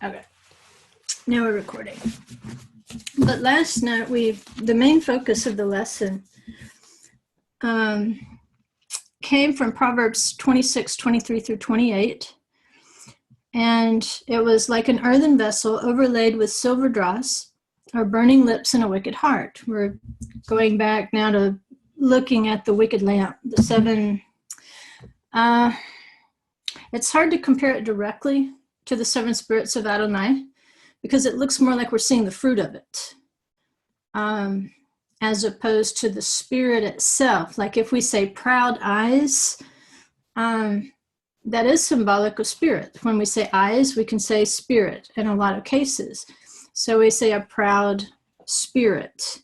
Okay. Now we're recording. But last night, the main focus of the lesson came from Proverbs 26, 23 through 28. And it was like an earthen vessel overlaid with silver dross, or burning lips and a wicked heart. We're going back now to looking at the wicked lamp, the seven. It's hard to compare it directly to the seven spirits of Adonai, because it looks more like we're seeing the fruit of it, as opposed to the spirit itself. Like if we say proud eyes, that is symbolic of spirit. When we say eyes, we can say spirit in a lot of cases. So we say a proud spirit.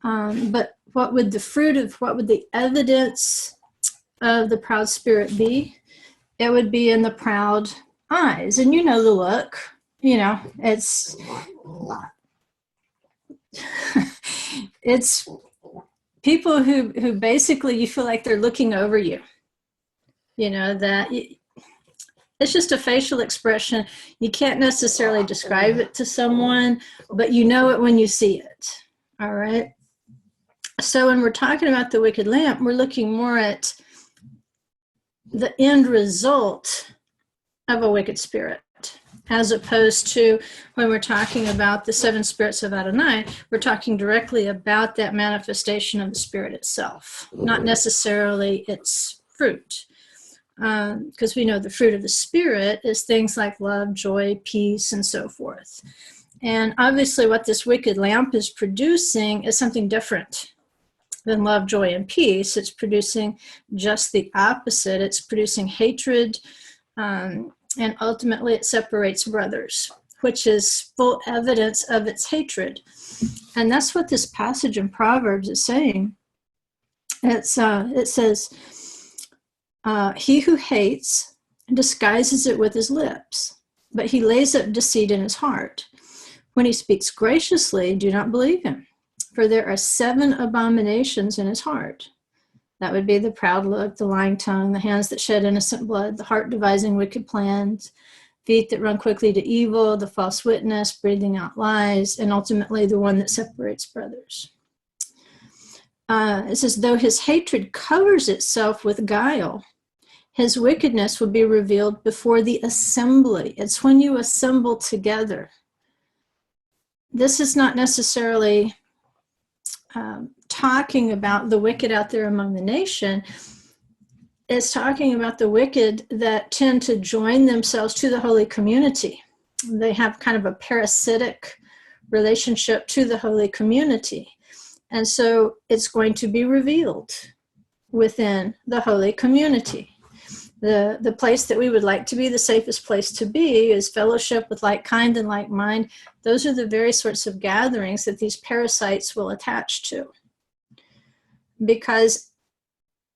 But what would the evidence of the proud spirit be? It would be in the proud eyes. And you know the look. You know, it's people who basically you feel like they're looking over you. You know, that it's just a facial expression. You can't necessarily describe it to someone, but you know it when you see it. All right. So when we're talking about the wicked lamp, we're looking more at the end result of a wicked spirit, as opposed to when we're talking about the seven spirits of Adonai, we're talking directly about that manifestation of the spirit itself, not necessarily its fruit. Because we know the fruit of the spirit is things like love, joy, peace, and so forth. And obviously what this wicked lamp is producing is something different than love, joy, and peace. It's producing just the opposite. It's producing hatred, and ultimately it separates brothers, which is full evidence of its hatred. And that's what this passage in Proverbs is saying. It says, he who hates disguises it with his lips, but he lays up deceit in his heart. When he speaks graciously, do not believe him, for there are 7 abominations in his heart. That would be the proud look, the lying tongue, the hands that shed innocent blood, the heart devising wicked plans, feet that run quickly to evil, the false witness, breathing out lies, and ultimately the one that separates brothers. It says, though his hatred covers itself with guile, his wickedness will be revealed before the assembly. It's when you assemble together. This is not necessarily talking about the wicked out there among the nation. It's talking about the wicked that tend to join themselves to the holy community. They have kind of a parasitic relationship to the holy community. And so it's going to be revealed within the holy community. The place that we would like to be, the safest place to be, is fellowship with like kind and like mind. Those are the very sorts of gatherings that these parasites will attach to. Because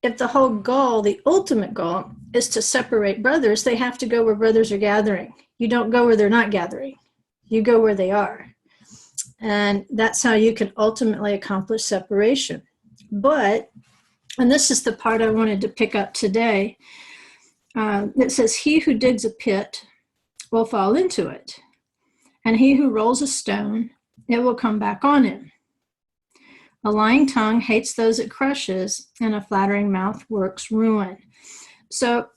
if the whole goal, the ultimate goal, is to separate brothers, they have to go where brothers are gathering. You don't go where they're not gathering. You go where they are. And that's how you can ultimately accomplish separation. But, and this is the part I wanted to pick up today, it says, he who digs a pit will fall into it, and he who rolls a stone, it will come back on him. A lying tongue hates those it crushes, and a flattering mouth works ruin. So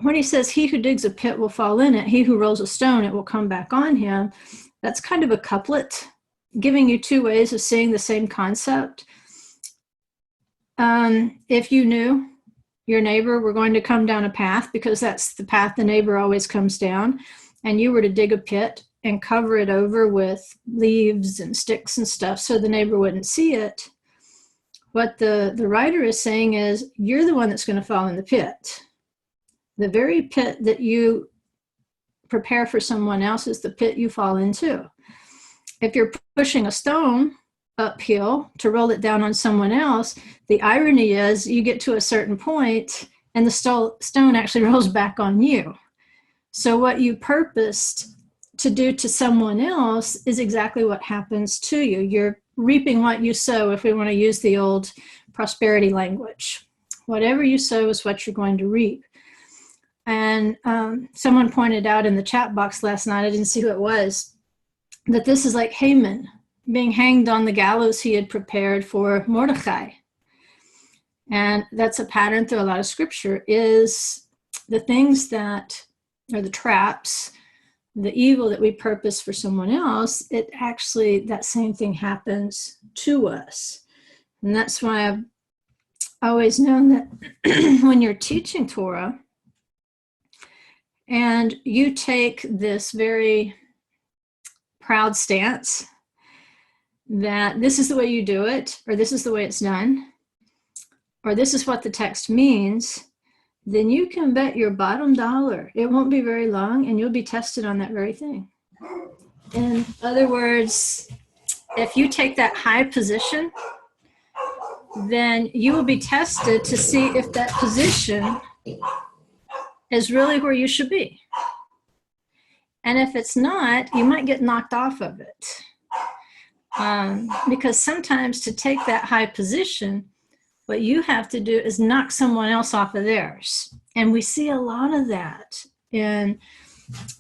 when he says he who digs a pit will fall in it, he who rolls a stone, it will come back on him, that's kind of a couplet, giving you 2 ways of seeing the same concept. If you knew your neighbor were going to come down a path, because that's the path the neighbor always comes down, and you were to dig a pit and cover it over with leaves and sticks and stuff so the neighbor wouldn't see it, what the writer is saying is, you're the one that's going to fall in the pit. The very pit that you prepare for someone else is the pit you fall into. If you're pushing a stone uphill to roll it down on someone else, the irony is you get to a certain point and the stone actually rolls back on you. So what you purposed to do to someone else is exactly what happens to you. You're reaping what you sow, if we want to use the old prosperity language. Whatever you sow is what you're going to reap. And someone pointed out in the chat box last night, I didn't see who it was, that this is like Haman being hanged on the gallows he had prepared for Mordecai. And that's a pattern through a lot of scripture, is the things that are the traps, the evil that we purpose for someone else, it actually, that same thing happens to us. And that's why I've always known that when you're teaching Torah and you take this very proud stance that this is the way you do it, or this is the way it's done, or this is what the text means, then you can bet your bottom dollar it won't be very long and you'll be tested on that very thing. In other words, if you take that high position, then you will be tested to see if that position is really where you should be. And if it's not, you might get knocked off of it. Because sometimes to take that high position, what you have to do is knock someone else off of theirs. And we see a lot of that in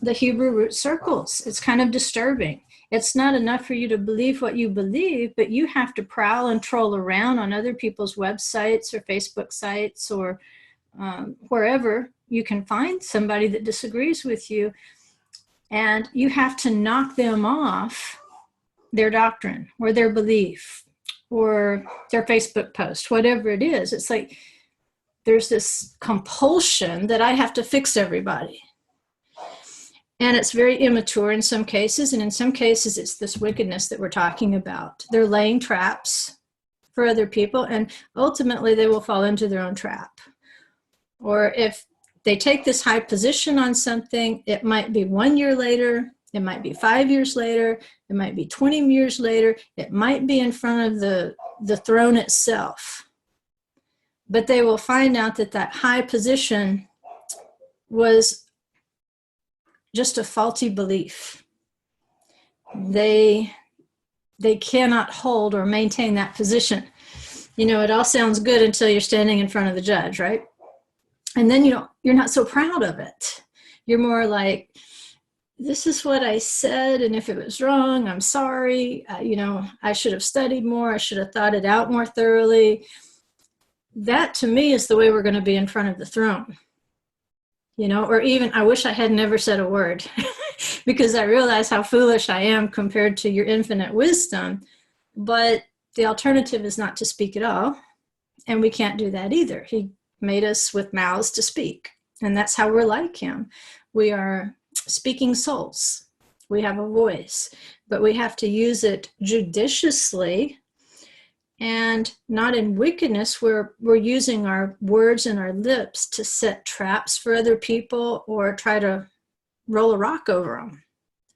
the Hebrew root circles. It's kind of disturbing. It's not enough for you to believe what you believe, but you have to prowl and troll around on other people's websites or Facebook sites or wherever you can find somebody that disagrees with you. And you have to knock them off their doctrine or their belief or their Facebook post, whatever it is. It's like there's this compulsion that I have to fix everybody. And it's very immature in some cases, and in some cases it's this wickedness that we're talking about. They're laying traps for other people, and ultimately they will fall into their own trap. Or if they take this high position on something, it might be 1 year later, it might be 5 years later, it might be 20 years later, it might be in front of the throne itself. But they will find out that that high position was just a faulty belief. They cannot hold or maintain that position. You know, it all sounds good until you're standing in front of the judge, right? And then you're not so proud of it. You're more like, this is what I said, and if it was wrong, I'm sorry. I should have studied more. I should have thought it out more thoroughly. That, to me, is the way we're going to be in front of the throne. Or even, I wish I had never said a word because I realize how foolish I am compared to your infinite wisdom. But the alternative is not to speak at all. And we can't do that either. He made us with mouths to speak. And that's how we're like him. We are speaking souls. We have a voice, but we have to use it judiciously and not in wickedness. We're using our words and our lips to set traps for other people or try to roll a rock over them,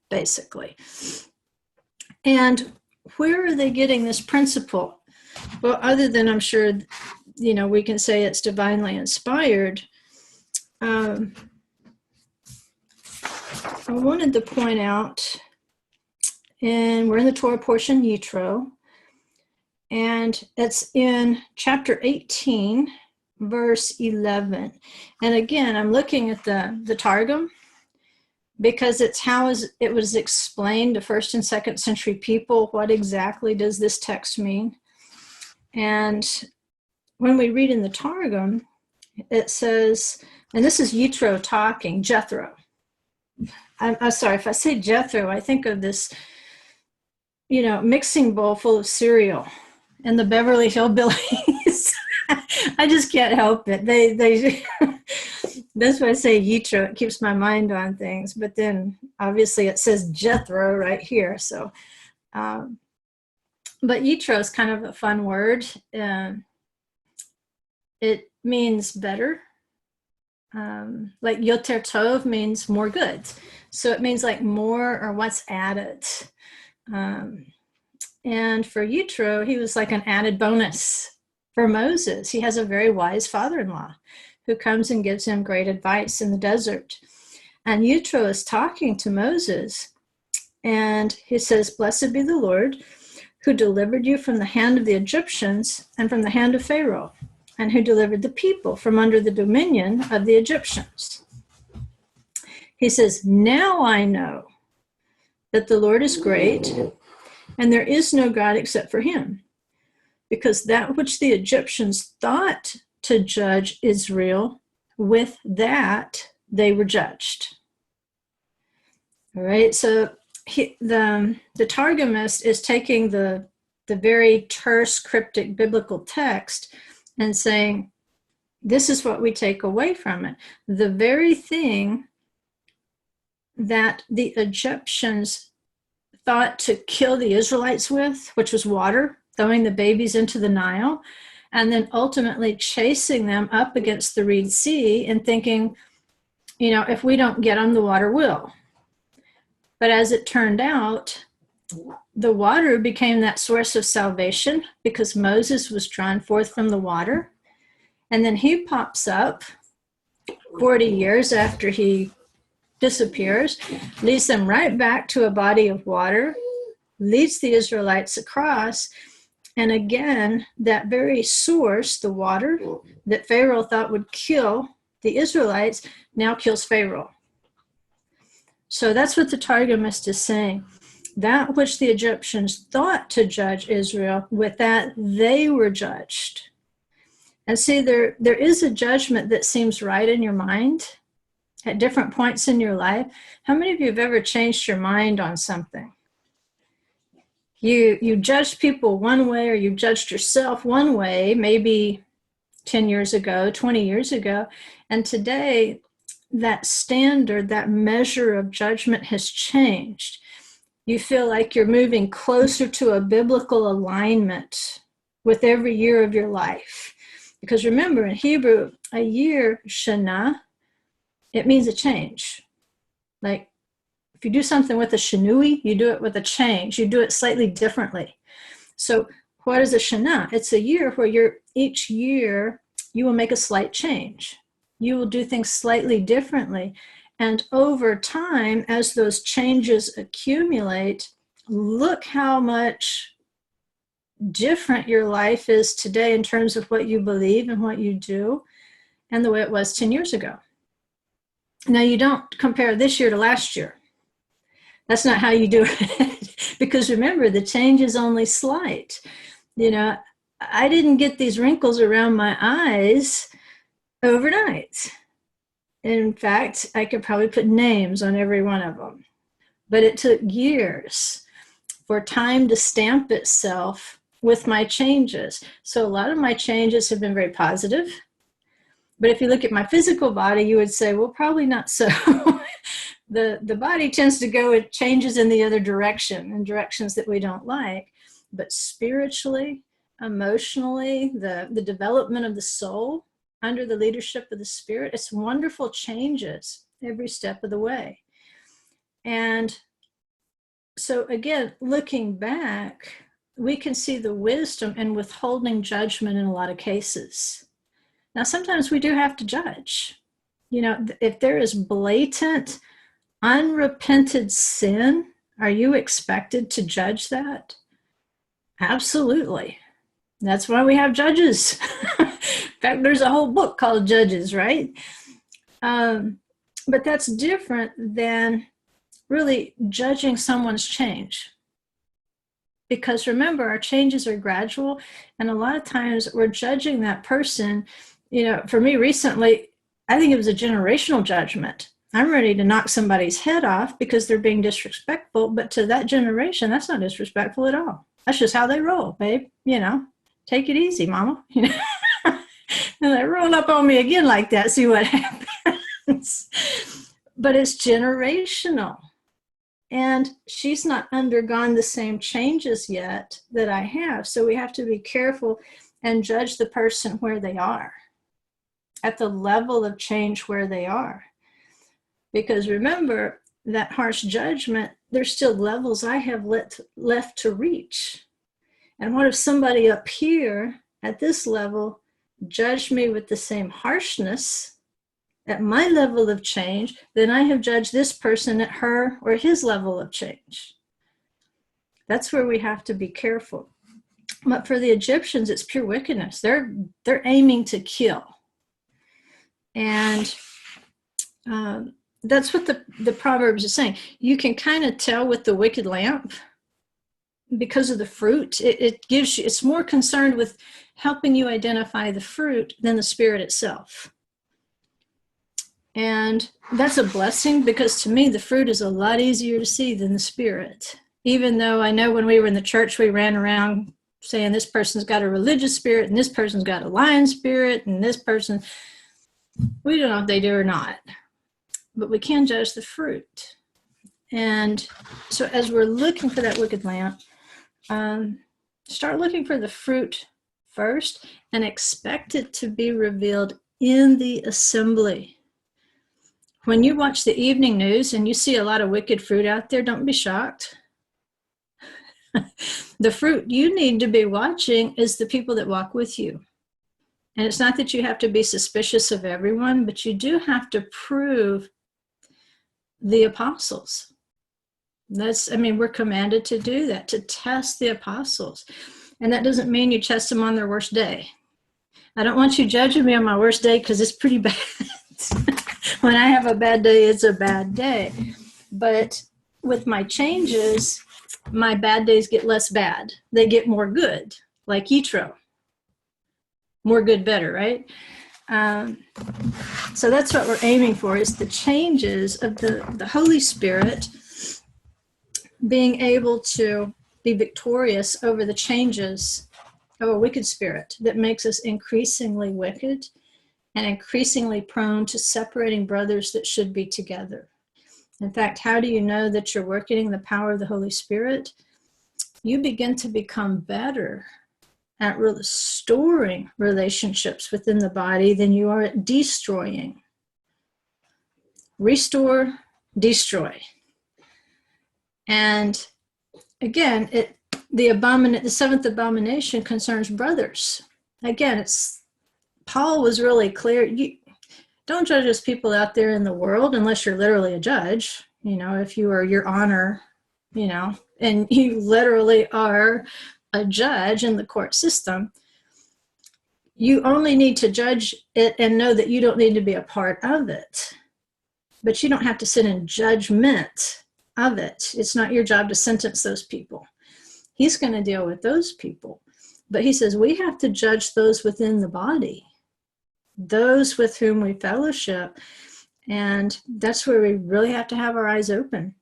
basically. And where are they getting this principle? Well, other than I'm sure, we can say it's divinely inspired. I wanted to point out, and we're in the Torah portion, Yitro, and it's in chapter 18, verse 11. And again, I'm looking at the Targum because it's how it was explained to first and second century people. What exactly does this text mean? And when we read in the Targum, it says, and this is Yitro talking, Jethro. I'm sorry, if I say Jethro, I think of this, mixing bowl full of cereal and the Beverly Hillbillies. I just can't help it. They that's why I say Yitro. It keeps my mind on things. But then obviously it says Jethro right here. So, but Yitro is kind of a fun word. It means better. Like Yoter Tov means more good. So it means like more or what's added. And for Yitro, he was like an added bonus for Moses. He has a very wise father-in-law who comes and gives him great advice in the desert. And Yitro is talking to Moses, and he says, "Blessed be the Lord who delivered you from the hand of the Egyptians and from the hand of Pharaoh, and who delivered the people from under the dominion of the Egyptians." He says, now I know that the Lord is great, and there is no God except for him. Because that which the Egyptians thought to judge Israel, with that they were judged. All right, so the Targumist is taking the very terse, cryptic biblical text and saying, this is what we take away from it. The very thing that the Egyptians thought to kill the Israelites with, which was water, throwing the babies into the Nile, and then ultimately chasing them up against the Red Sea and thinking, if we don't get them, the water will. But as it turned out, the water became that source of salvation because Moses was drawn forth from the water. And then he pops up 40 years after he disappears, leads them right back to a body of water, leads the Israelites across. And again, that very source, the water that Pharaoh thought would kill the Israelites, now kills Pharaoh. So that's what the Targumist is saying. That which the Egyptians thought to judge Israel, with that they were judged. And see, there is a judgment that seems right in your mind at different points in your life. How many of you have ever changed your mind on something? You judged people one way, or you judged yourself one way, maybe 10 years ago, 20 years ago, and today that standard, that measure of judgment has changed. You feel like you're moving closer to a biblical alignment with every year of your life. Because remember, in Hebrew, a year, shana, it means a change. Like, if you do something with a shinui, you do it with a change. You do it slightly differently. So what is a shana? It's a year where each year you will make a slight change. You will do things slightly differently. And over time, as those changes accumulate, look how much different your life is today in terms of what you believe and what you do, and the way it was 10 years ago. Now, you don't compare this year to last year. That's not how you do it. Because remember, the change is only slight. I didn't get these wrinkles around my eyes overnight. In fact, I could probably put names on every one of them. But it took years for time to stamp itself with my changes. So a lot of my changes have been very positive. But if you look at my physical body, you would say, well, probably not so. The body tends to go, it changes in the other direction, in directions that we don't like. But spiritually, emotionally, the development of the soul under the leadership of the Spirit, it's wonderful changes every step of the way. And so again, looking back, we can see the wisdom in withholding judgment in a lot of cases. Now, sometimes we do have to judge. If there is blatant, unrepented sin, are you expected to judge that? Absolutely. That's why we have judges. In fact, there's a whole book called Judges, right? But that's different than really judging someone's change. Because remember, our changes are gradual, and a lot of times we're judging that person. For me recently, I think it was a generational judgment. I'm ready to knock somebody's head off because they're being disrespectful, but to that generation, that's not disrespectful at all. That's just how they roll, babe. Take it easy, mama. And they roll up on me again like that, see what happens. But it's generational. And she's not undergone the same changes yet that I have. So we have to be careful and judge the person where they are, at the level of change where they are. Because remember, that harsh judgment, there's still levels I have left to reach. And what if somebody up here at this level judged me with the same harshness at my level of change, then I have judged this person at her or his level of change. That's where we have to be careful. But for the Egyptians, it's pure wickedness. They're aiming to kill. And that's what the Proverbs is saying. You can kind of tell with the wicked lamp because of the fruit. It gives you, it's more concerned with helping you identify the fruit than the spirit itself. And that's a blessing, because to me, the fruit is a lot easier to see than the spirit. Even though I know when we were in the church, we ran around saying this person's got a religious spirit and this person's got a lion spirit and this person, we don't know if they do or not, but we can judge the fruit. And so as we're looking for that wicked lamp, start looking for the fruit first and expect it to be revealed in the assembly. When you watch the evening news and you see a lot of wicked fruit out there, don't be shocked. The fruit you need to be watching is the people that walk with you. And it's not that you have to be suspicious of everyone, but you do have to prove the apostles. We're commanded to do that, to test the apostles. And that doesn't mean you test them on their worst day. I don't want you judging me on my worst day, because it's pretty bad. When I have a bad day, it's a bad day. But with my changes, my bad days get less bad. They get more good, like Yitro. More good, better, right? So that's what we're aiming for, is the changes of the Holy Spirit being able to be victorious over the changes of a wicked spirit that makes us increasingly wicked and increasingly prone to separating brothers that should be together. In fact, how do you know that you're working the power of the Holy Spirit? You begin to become better at restoring relationships within the body than you are at destroying. Restore, destroy. And again, the seventh abomination concerns brothers. Again, Paul was really clear. You don't judge as people out there in the world unless you're literally a judge. If you are your honor, and you literally are a judge in the court system, you only need to judge it and know that you don't need to be a part of it. But you don't have to sit in judgment of it. It's not your job to sentence those people. He's going to deal with those people. But he says we have to judge those within the body, those with whom we fellowship. And that's where we really have to have our eyes open.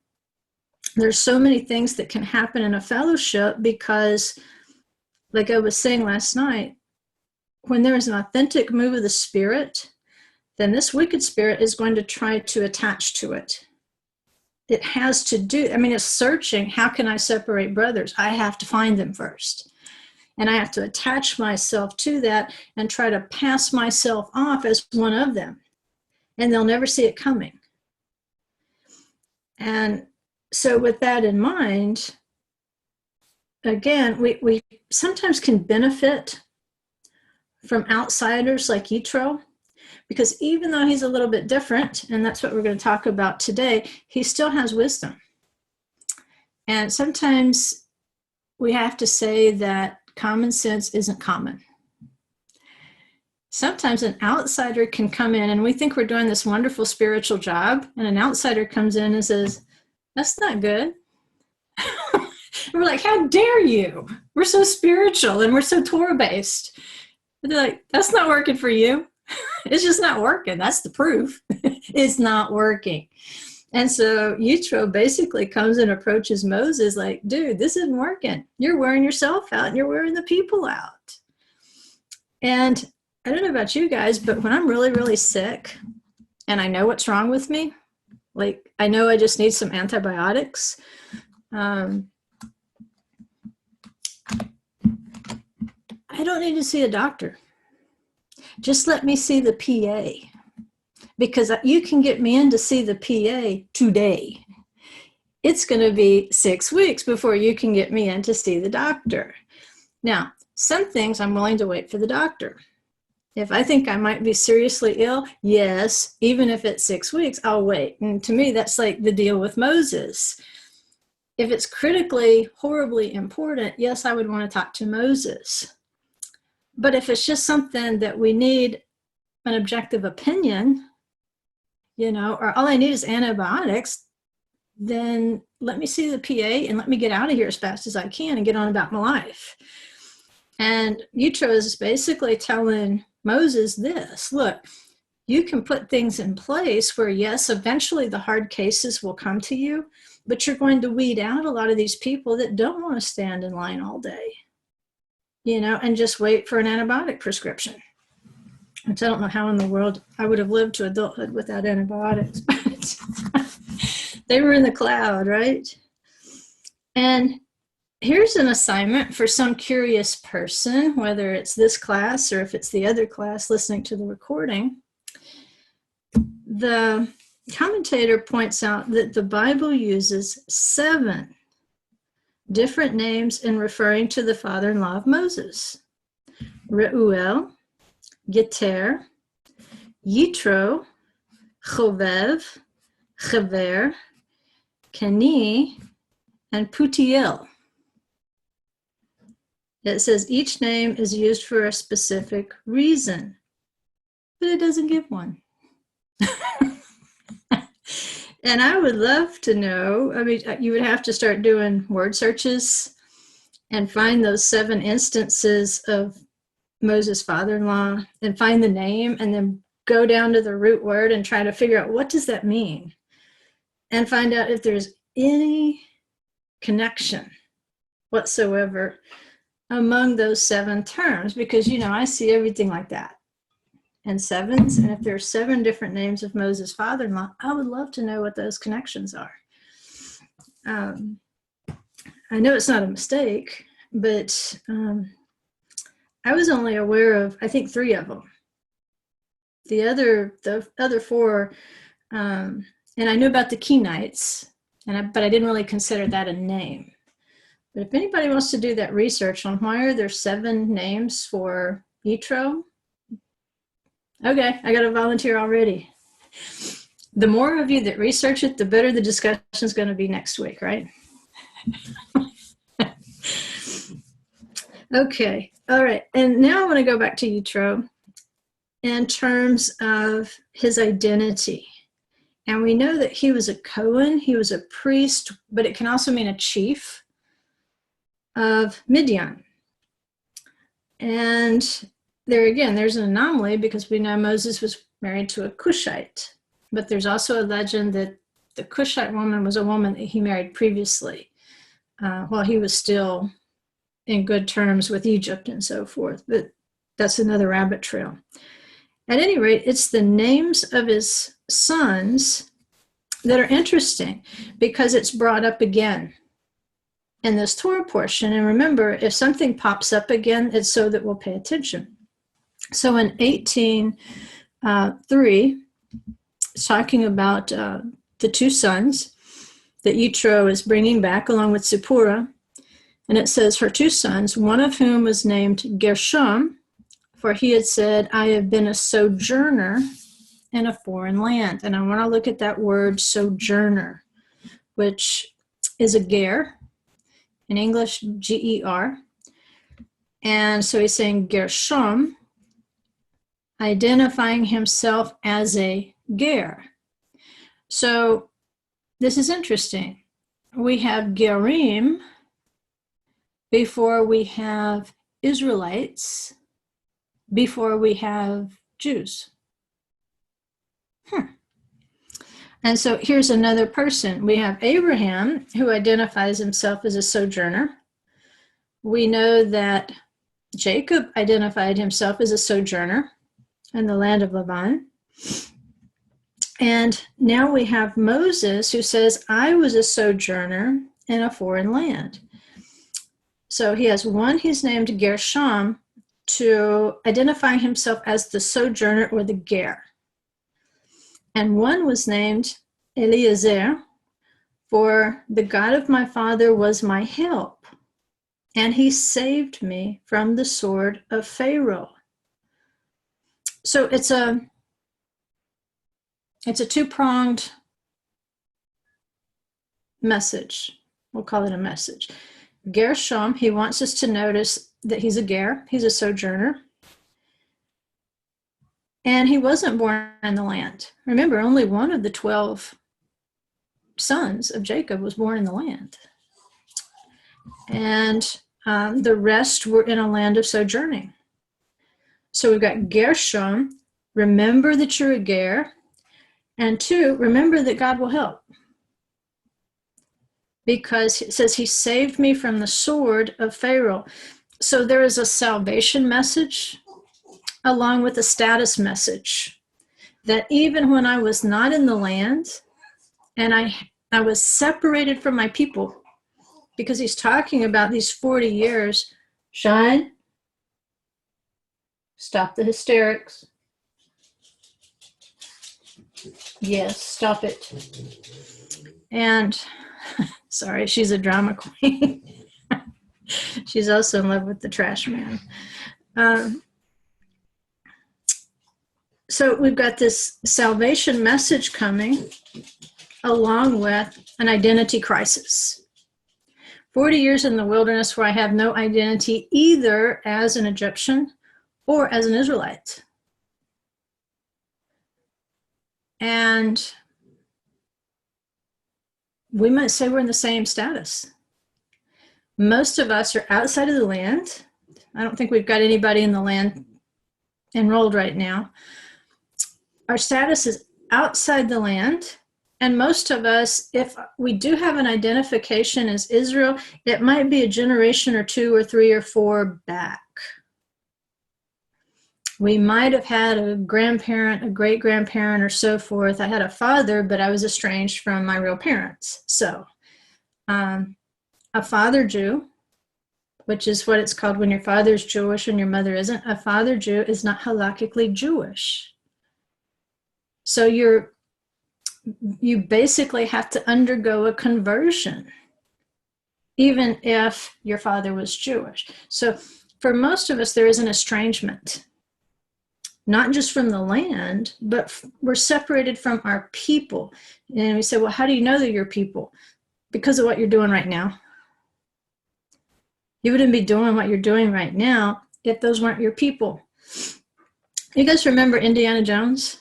There's so many things that can happen in a fellowship because, like I was saying last night, when there is an authentic move of the Spirit, then this wicked spirit is going to try to attach to it. It has to do, it's searching, how can I separate brothers? I have to find them first. And I have to attach myself to that and try to pass myself off as one of them. And they'll never see it coming. And so with that in mind, again, we sometimes can benefit from outsiders like Yitro, because even though he's a little bit different, and that's what we're going to talk about today, he still has wisdom. And sometimes we have to say that common sense isn't common. Sometimes an outsider can come in and we think we're doing this wonderful spiritual job, and an outsider comes in and says, that's not good. We're like, how dare you? We're so spiritual and we're so Torah-based. And they're like, that's not working for you. It's just not working. That's the proof. It's not working. And so Yitro basically comes and approaches Moses like, dude, this isn't working. You're wearing yourself out and you're wearing the people out. And I don't know about you guys, but when I'm really, really sick and I know what's wrong with me, like I know I just need some antibiotics, I don't need to see a doctor. Just let me see the PA, because you can get me in to see the PA today. It's going to be 6 weeks before you can get me in to see the doctor. Now, some things I'm willing to wait for the doctor. If I think I might be seriously ill, yes, even if it's 6 weeks, I'll wait. And to me, that's like the deal with Moses. If it's critically, horribly important, yes, I would want to talk to Moses. But if it's just something that we need an objective opinion, or all I need is antibiotics, then let me see the PA and let me get out of here as fast as I can and get on about my life. And Yitro is basically telling Moses this: look, you can put things in place where, yes, eventually the hard cases will come to you, but you're going to weed out a lot of these people that don't want to stand in line all day, and just wait for an antibiotic prescription. Which I don't know how in the world I would have lived to adulthood without antibiotics, but they were in the cloud, right? And here's an assignment for some curious person, whether it's this class or if it's the other class listening to the recording. The commentator points out that the Bible uses 7 different names in referring to the father-in-law of Moses: Reuel, Geter, Yitro, Chovev, Chaver, Keni, and Putiel. It says each name is used for a specific reason, but it doesn't give one. And I would love to know, you would have to start doing word searches and find those 7 instances of Moses' father-in-law and find the name and then go down to the root word and try to figure out what does that mean and find out if there's any connection whatsoever among those 7 terms, because I see everything like that and 7s, and if there are 7 different names of Moses' father-in-law, I would love to know what those connections are. I know it's not a mistake, but I was only aware of, I think, 3 of them. The other 4, and I knew about the Kenites, but I didn't really consider that a name. But if anybody wants to do that research on why are there 7 names for Yitro, okay, I got a volunteer already. The more of you that research it, the better the discussion is going to be next week, right? Okay, all right. And now I want to go back to Yitro in terms of his identity. And we know that he was a Cohen, he was a priest, but it can also mean a chief of Midian. And there again, there's an anomaly because we know Moses was married to a Cushite, but there's also a legend that the Cushite woman was a woman that he married previously while he was still in good terms with Egypt and so forth. But that's another rabbit trail. At any rate, it's the names of his sons that are interesting because it's brought up again in this Torah portion. And remember, if something pops up again, it's so that we'll pay attention. So in 18:3, it's talking about the 2 sons that Yitro is bringing back along with Zipporah. And it says, her 2 sons, one of whom was named Gershom, for he had said, I have been a sojourner in a foreign land. And I want to look at that word sojourner, which is a ger, in English, G-E-R. And so he's saying Gershom, identifying himself as a ger. So this is interesting. We have Gerim before we have Israelites, before we have Jews. And so here's another person. We have Abraham, who identifies himself as a sojourner. We know that Jacob identified himself as a sojourner in the land of Laban. And now we have Moses, who says, I was a sojourner in a foreign land. So he has one, he's named Gershom, to identify himself as the sojourner or the ger. And one was named Eliezer, for the God of my father was my help, and he saved me from the sword of Pharaoh. So it's a 2-pronged message. We'll call it a message. Gershom, he wants us to notice that he's a ger, he's a sojourner. And he wasn't born in the land. Remember, only one of the 12 sons of Jacob was born in the land. And the rest were in a land of sojourning. So we've got Gershom, remember that you're a Ger, and 2, remember that God will help. Because it says he saved me from the sword of Pharaoh. So there is a salvation message along with a status message that even when I was not in the land and I was separated from my people, because he's talking about these 40 years. Shine. Stop the hysterics. Yes, stop it. And sorry, she's a drama queen. She's also in love with the trash man. So we've got this salvation message coming along with an identity crisis. 40 years in the wilderness where I have no identity either as an Egyptian or as an Israelite. And we might say we're in the same status. Most of us are outside of the land. I don't think we've got anybody in the land enrolled right now. Our status is outside the land. And most of us, if we do have an identification as Israel, it might be a generation or 2 or 3 or 4 back. We might have had a grandparent, a great-grandparent, or so forth. I had a father, but I was estranged from my real parents. So a father Jew, which is what it's called when your father's Jewish and your mother isn't, a father Jew is not halakhically Jewish. So you basically have to undergo a conversion, even if your father was Jewish. So for most of us, there is an estrangement, not just from the land, but we're separated from our people. And we say, well, how do you know they're your people? Because of what you're doing right now. You wouldn't be doing what you're doing right now if those weren't your people. You guys remember Indiana Jones?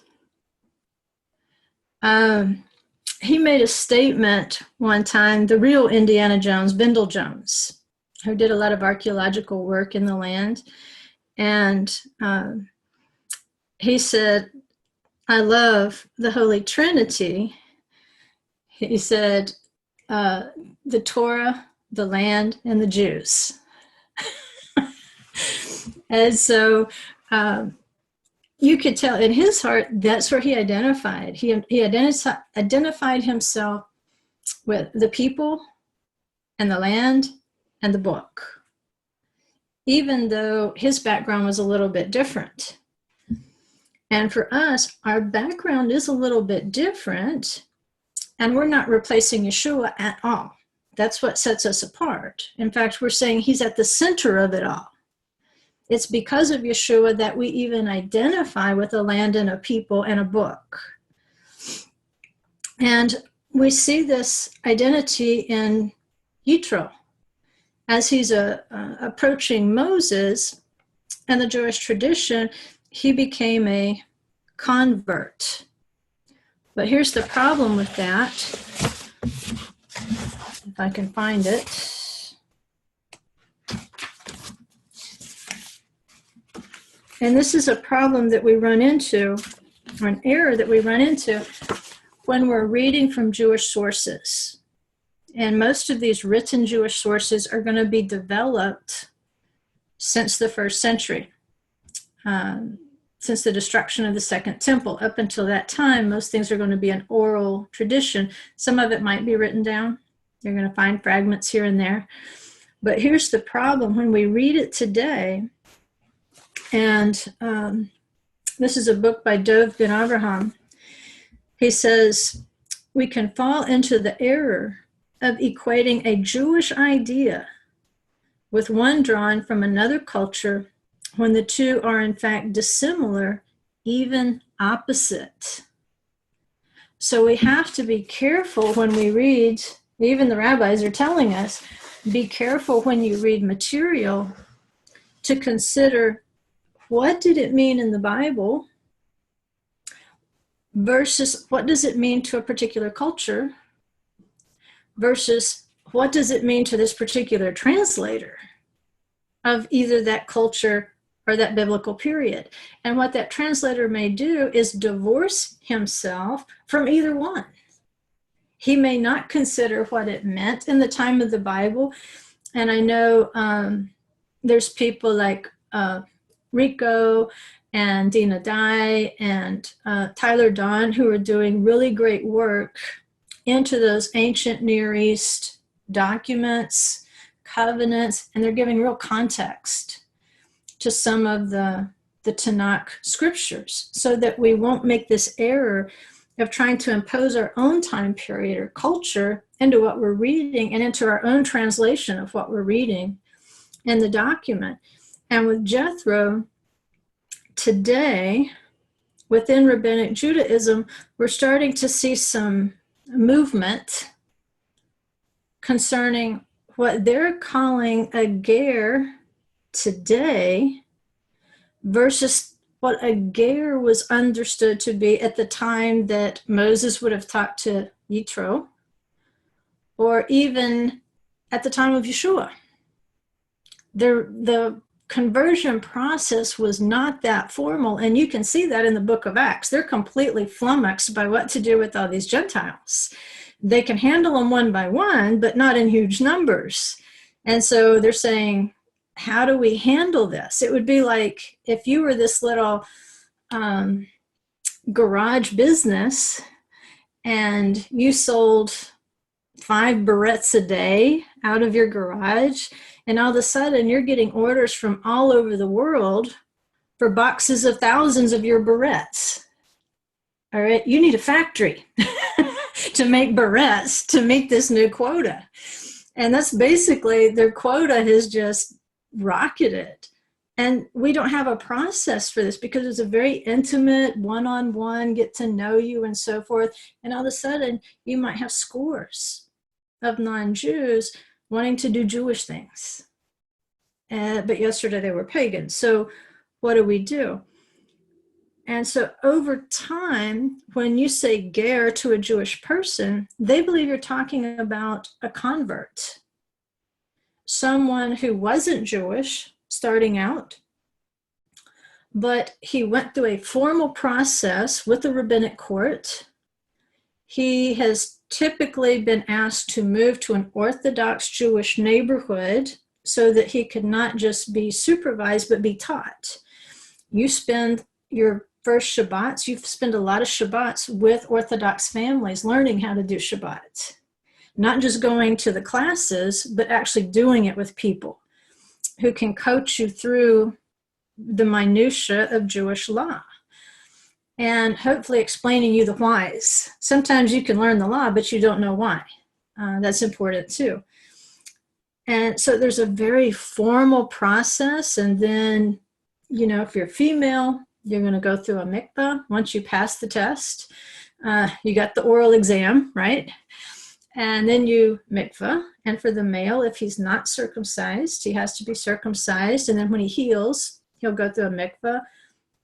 He made a statement one time, the real Indiana Jones, Bindle Jones, who did a lot of archaeological work in the land. And he said, I love the Holy Trinity. He said, the Torah, the land, and the Jews. And so you could tell in his heart, that's where he identified. He identified himself with the people and the land and the book, even though his background was a little bit different. And for us, our background is a little bit different, and we're not replacing Yeshua at all. That's what sets us apart. In fact, we're saying he's at the center of it all. It's because of Yeshua that we even identify with a land and a people and a book. And we see this identity in Yitro as he's approaching Moses and the Jewish tradition. He became a convert. But here's the problem with that. If I can find it. And this is a problem that we run into, or an error that we run into when we're reading from Jewish sources. And most of these written Jewish sources are going to be developed since the 1st century, since the destruction of the Second Temple. Up until that time, most things are going to be an oral tradition. Some of it might be written down. You're going to find fragments here and there. But here's the problem. When we read it today, and this is a book by Dov Ben Avraham. He says, we can fall into the error of equating a Jewish idea with one drawn from another culture when the two are in fact dissimilar, even opposite. So we have to be careful when we read, even the rabbis are telling us, be careful when you read material to consider, what did it mean in the Bible? versus what does it mean to a particular culture versus what does it mean to this particular translator of either that culture or that biblical period. And what that translator may do is divorce himself from either one. He may not consider what it meant in the time of the Bible. And I know there's people like Rico and Dina Dye and Tyler Don who are doing really great work into those ancient Near East documents, covenants, and they're giving real context to some of the Tanakh scriptures so that we won't make this error of trying to impose our own time period or culture into what we're reading and into our own translation of what we're reading in the document. And with Yitro, today, within Rabbinic Judaism, we're starting to see some movement concerning what they're calling a ger today versus what a ger was understood to be at the time that Moses would have talked to Yitro, or even at the time of Yeshua. The conversion process was not that formal, and you can see that in the book of Acts. They're completely flummoxed by what to do with all these Gentiles. They can handle them one by one, but not in huge numbers. And so they're saying, how do we handle this? It would be like if you were this little garage business and you sold 5 barrettes a day out of your garage, and all of a sudden you're getting orders from all over the world for boxes of thousands of your barrettes. All right, you need a factory to make barrettes to meet this new quota. And that's basically their quota has just rocketed. And we don't have a process for this because it's a very intimate, one-on-one, get to know you and so forth. And all of a sudden you might have scores of non-Jews wanting to do Jewish things. But yesterday they were pagans. So what do? And so over time, when you say ger to a Jewish person, they believe you're talking about a convert, someone who wasn't Jewish starting out, but he went through a formal process with the rabbinic court. He has typically been asked to move to an Orthodox Jewish neighborhood so that he could not just be supervised, but be taught. You spend your first Shabbats, you spend a lot of Shabbats with Orthodox families learning how to do Shabbat. Not just going to the classes, but actually doing it with people who can coach you through the minutiae of Jewish law and hopefully explaining you the whys. Sometimes you can learn the law, but you don't know why. That's important too. And so there's a very formal process. And then, you know, if you're female, you're going to go through a mikvah. Once you pass the test, you got the oral exam, right? And then you mikvah. And for the male, if he's not circumcised, he has to be circumcised. And then when he heals, he'll go through a mikvah.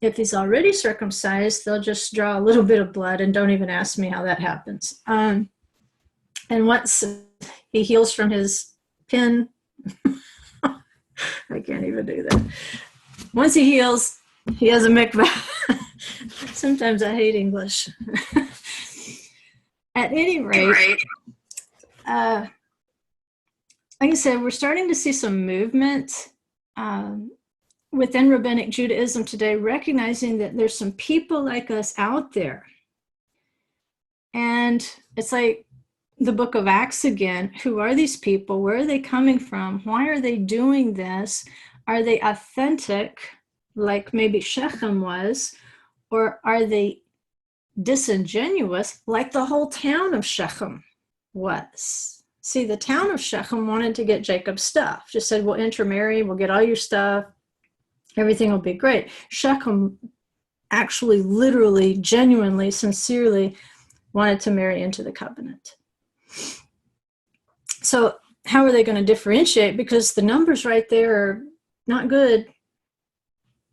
If he's already circumcised, they'll just draw a little bit of blood, and don't even ask me how that happens. And once he heals from his pin, I can't even do that. Once he heals, he has a mikvah. Sometimes I hate English. At any rate, like I said, we're starting to see some movement within Rabbinic Judaism today, recognizing that there's some people like us out there. And it's like the book of Acts again. Who are these people? Where are they coming from? Why are they doing this? Are they authentic, like maybe Shechem was? Or are they disingenuous, like the whole town of Shechem was? See, the town of Shechem wanted to get Jacob's stuff. Just said, we'll intermarry, we'll get all your stuff, everything will be great. Shechem actually, literally, genuinely, sincerely wanted to marry into the covenant. So how are they going to differentiate? Because the numbers right there are not good.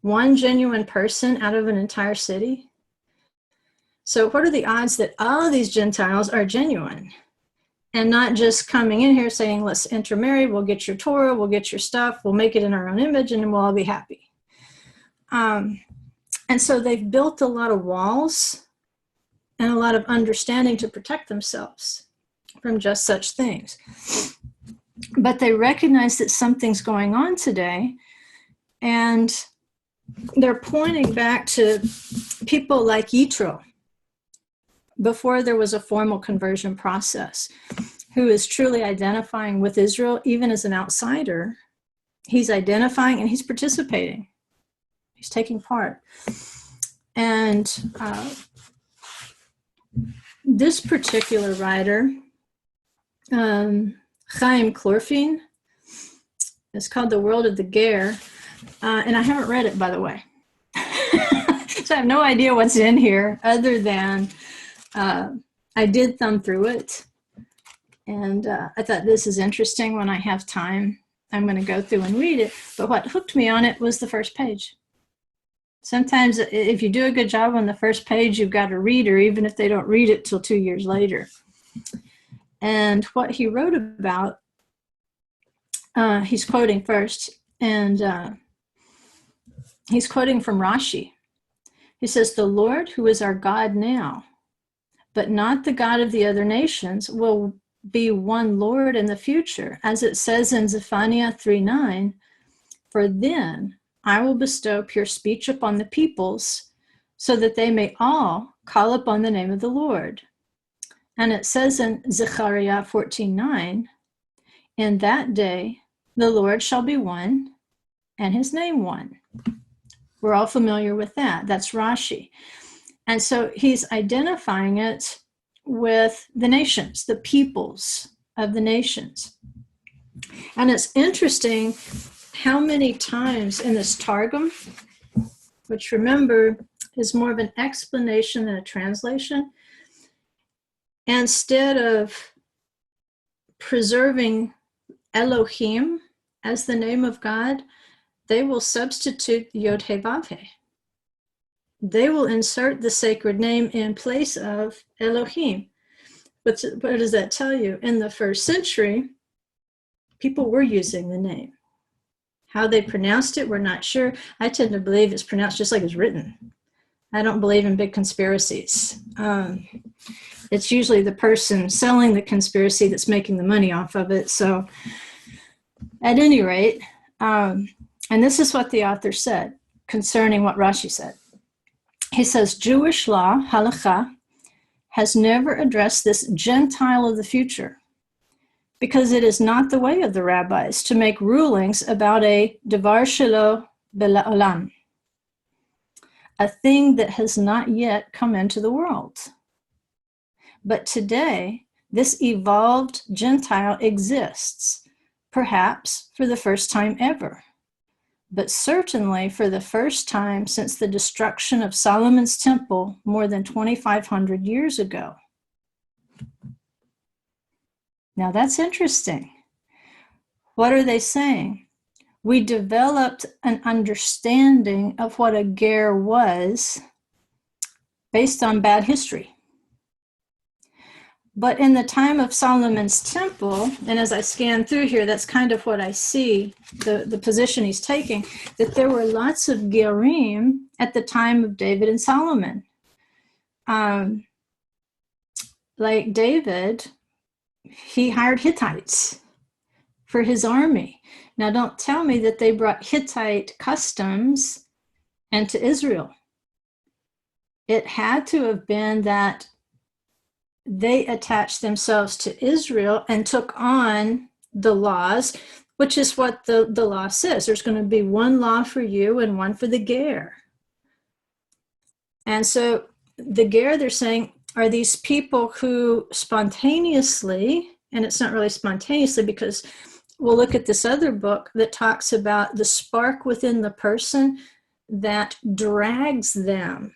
One genuine person out of an entire city. So what are the odds that all of these Gentiles are genuine and not just coming in here saying, let's intermarry, we'll get your Torah, we'll get your stuff, we'll make it in our own image, and then we'll all be happy. And so they've built a lot of walls and a lot of understanding to protect themselves from just such things. But they recognize that something's going on today, and they're pointing back to people like Yitro, before there was a formal conversion process, who is truly identifying with Israel, even as an outsider. He's identifying and he's participating. He's taking part. And this particular writer, Chaim Chlorfin, it's called The World of the Ger, and I haven't read it, by the way. So I have no idea what's in here, other than I did thumb through it, and I thought, this is interesting. When I have time, I'm going to go through and read it. But what hooked me on it was the first page. Sometimes if you do a good job on the first page, you've got a reader, even if they don't read it till 2 years later. And what he wrote about, he's quoting first, and he's quoting from Rashi. He says, "The Lord, who is our God now, but not the God of the other nations, will be one Lord in the future, as it says in Zephaniah 3:9, for then I will bestow pure speech upon the peoples, so that they may all call upon the name of the Lord." And it says in Zechariah 14:9, "In that day the Lord shall be one, and his name one." We're all familiar with that. That's Rashi. And so he's identifying it with the nations, the peoples of the nations. And it's interesting how many times in this Targum, which, remember, is more of an explanation than a translation, instead of preserving Elohim as the name of God, they will substitute Yod He Vav He. They will insert the sacred name in place of Elohim. What does that tell you? In the first century, people were using the name. How they pronounced it, we're not sure. I tend to believe it's pronounced just like it's written. I don't believe in big conspiracies. It's usually the person selling the conspiracy that's making the money off of it. So at any rate, and this is what the author said concerning what Rashi said. He says, Jewish law, halakha, has never addressed this Gentile of the future, because it is not the way of the rabbis to make rulings about a devar shelo bela'olam, a thing that has not yet come into the world. But today, this evolved Gentile exists, perhaps for the first time ever, but certainly for the first time since the destruction of Solomon's temple more than 2,500 years ago. Now that's interesting. What are they saying? We developed an understanding of what a ger was based on bad history. But in the time of Solomon's temple, and as I scan through here, that's kind of what I see, the position he's taking, that there were lots of gerim at the time of David and Solomon. Like David, he hired Hittites for his army. Now, don't tell me that they brought Hittite customs into Israel. It had to have been that they attached themselves to Israel and took on the laws, which is what the law says. There's going to be one law for you and one for the ger. And so the ger, they're saying, are these people who spontaneously, and it's not really spontaneously, because we'll look at this other book that talks about the spark within the person that drags them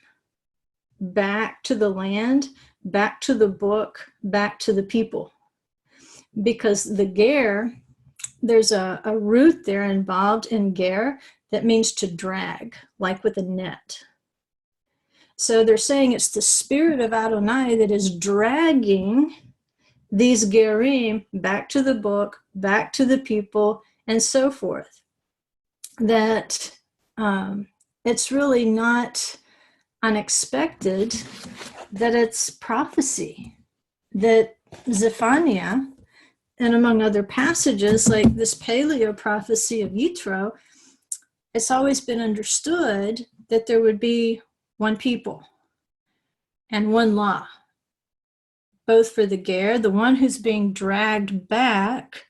back to the land, back to the book, back to the people. Because the ger, there's a root there involved in ger that means to drag, like with a net. So they're saying it's the spirit of Adonai that is dragging these Gerim back to the book, back to the people, and so forth. That it's really not unexpected that it's prophecy, that Zephaniah, and among other passages like this paleo prophecy of Yitro, it's always been understood that there would be one people and one law, both for the ger, the one who's being dragged back,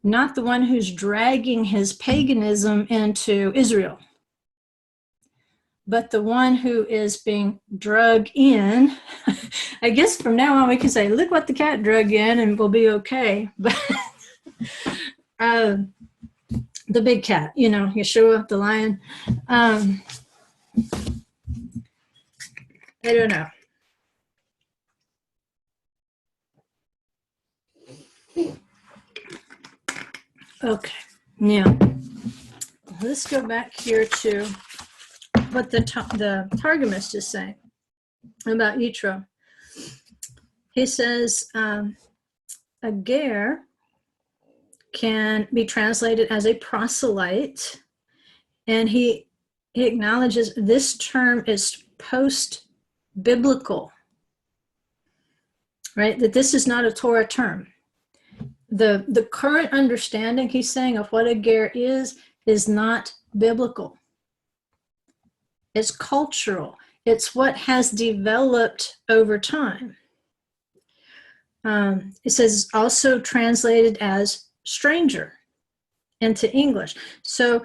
not the one who's dragging his paganism into Israel, but the one who is being drug in. I guess from now on we can say, look what the cat drug in and we'll be okay. But the big cat, you know, Yeshua, the lion. I don't know. Okay, now let's go back here to what the Targumist is saying about Yitro. He says a ger can be translated as a proselyte, and he acknowledges this term is post-biblical, right? That this is not a Torah term. The current understanding, he's saying, of what a ger is not biblical. It's cultural. It's what has developed over time. It says also translated as stranger into English. So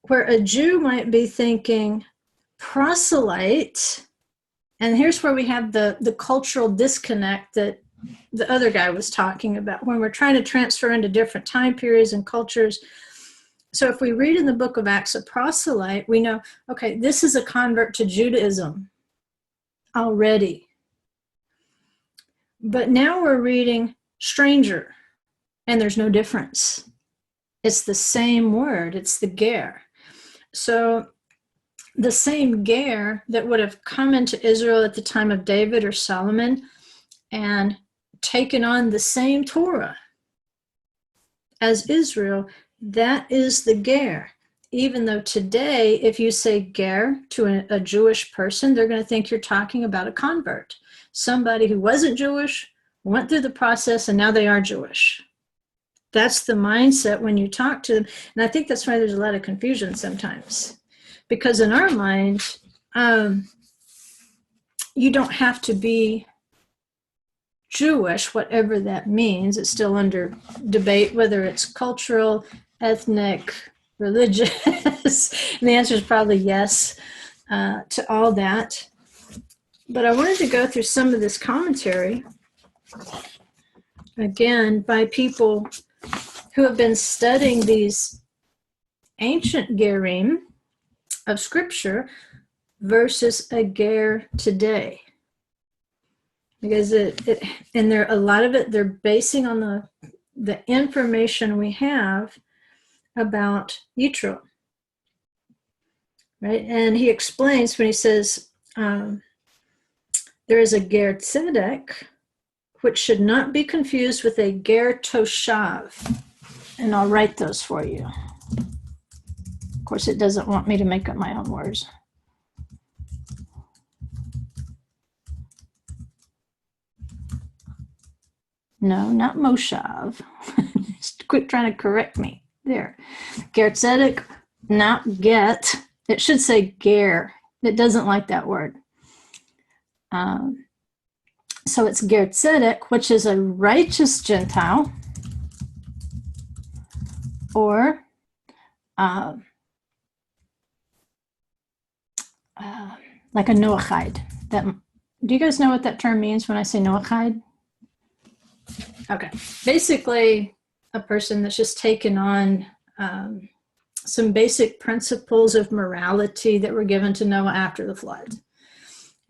where a Jew might be thinking proselyte, and here's where we have the cultural disconnect that the other guy was talking about, when we're trying to transfer into different time periods and cultures. So if we read in the book of Acts a proselyte, we know, okay, this is a convert to Judaism already. But now we're reading stranger, and there's no difference. It's the same word, it's the ger. So the same ger that would have come into Israel at the time of David or Solomon and taken on the same Torah as Israel, that is the ger. Even though today, if you say ger to a Jewish person, they're going to think you're talking about a convert. Somebody who wasn't Jewish, went through the process, and now they are Jewish. That's the mindset when you talk to them. And I think that's why there's a lot of confusion sometimes. Because in our mind, you don't have to be Jewish, whatever that means. It's still under debate whether it's cultural, ethnic, religious. And the answer is probably yes to all that. But I wanted to go through some of this commentary, again, by people who have been studying these ancient gerim of Scripture versus a ger today. Because and there a lot of it, they're basing on the information we have about Yitro, right? And he explains when he says there is a ger tzedek, which should not be confused with a ger toshav, and I'll write those for you. Of course, it doesn't want me to make up my own words. No, not Moshav. Just quit trying to correct me. There. Ger tzedek, not get. It should say ger. It doesn't like that word. So it's ger tzedek, which is a righteous Gentile, or like a Noachide. Do you guys know what that term means when I say Noachide? Okay, basically a person that's just taken on some basic principles of morality that were given to Noah after the flood.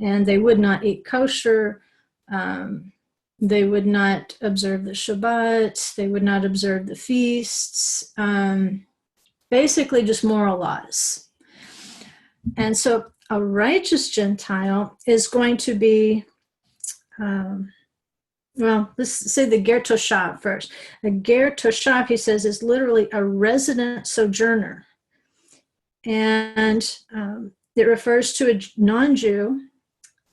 And they would not eat kosher, they would not observe the Shabbat, they would not observe the feasts, basically just moral laws. And so a righteous Gentile is going to be, well, let's say the Ger Toshav first. A Ger Toshav, he says, is literally a resident sojourner. And it refers to a non-Jew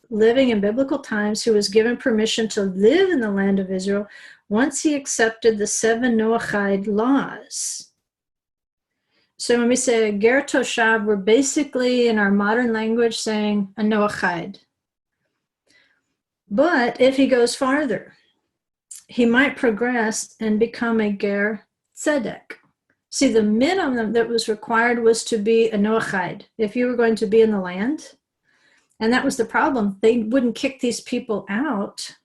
living in biblical times who was given permission to live in the land of Israel once he accepted the 7 Noahide laws. So when we say a Ger Toshav, we're basically in our modern language saying a Noahide. But if he goes farther, he might progress and become a Ger Tzedek. See, the minimum that was required was to be a Noahide if you were going to be in the land. And that was the problem. They wouldn't kick these people out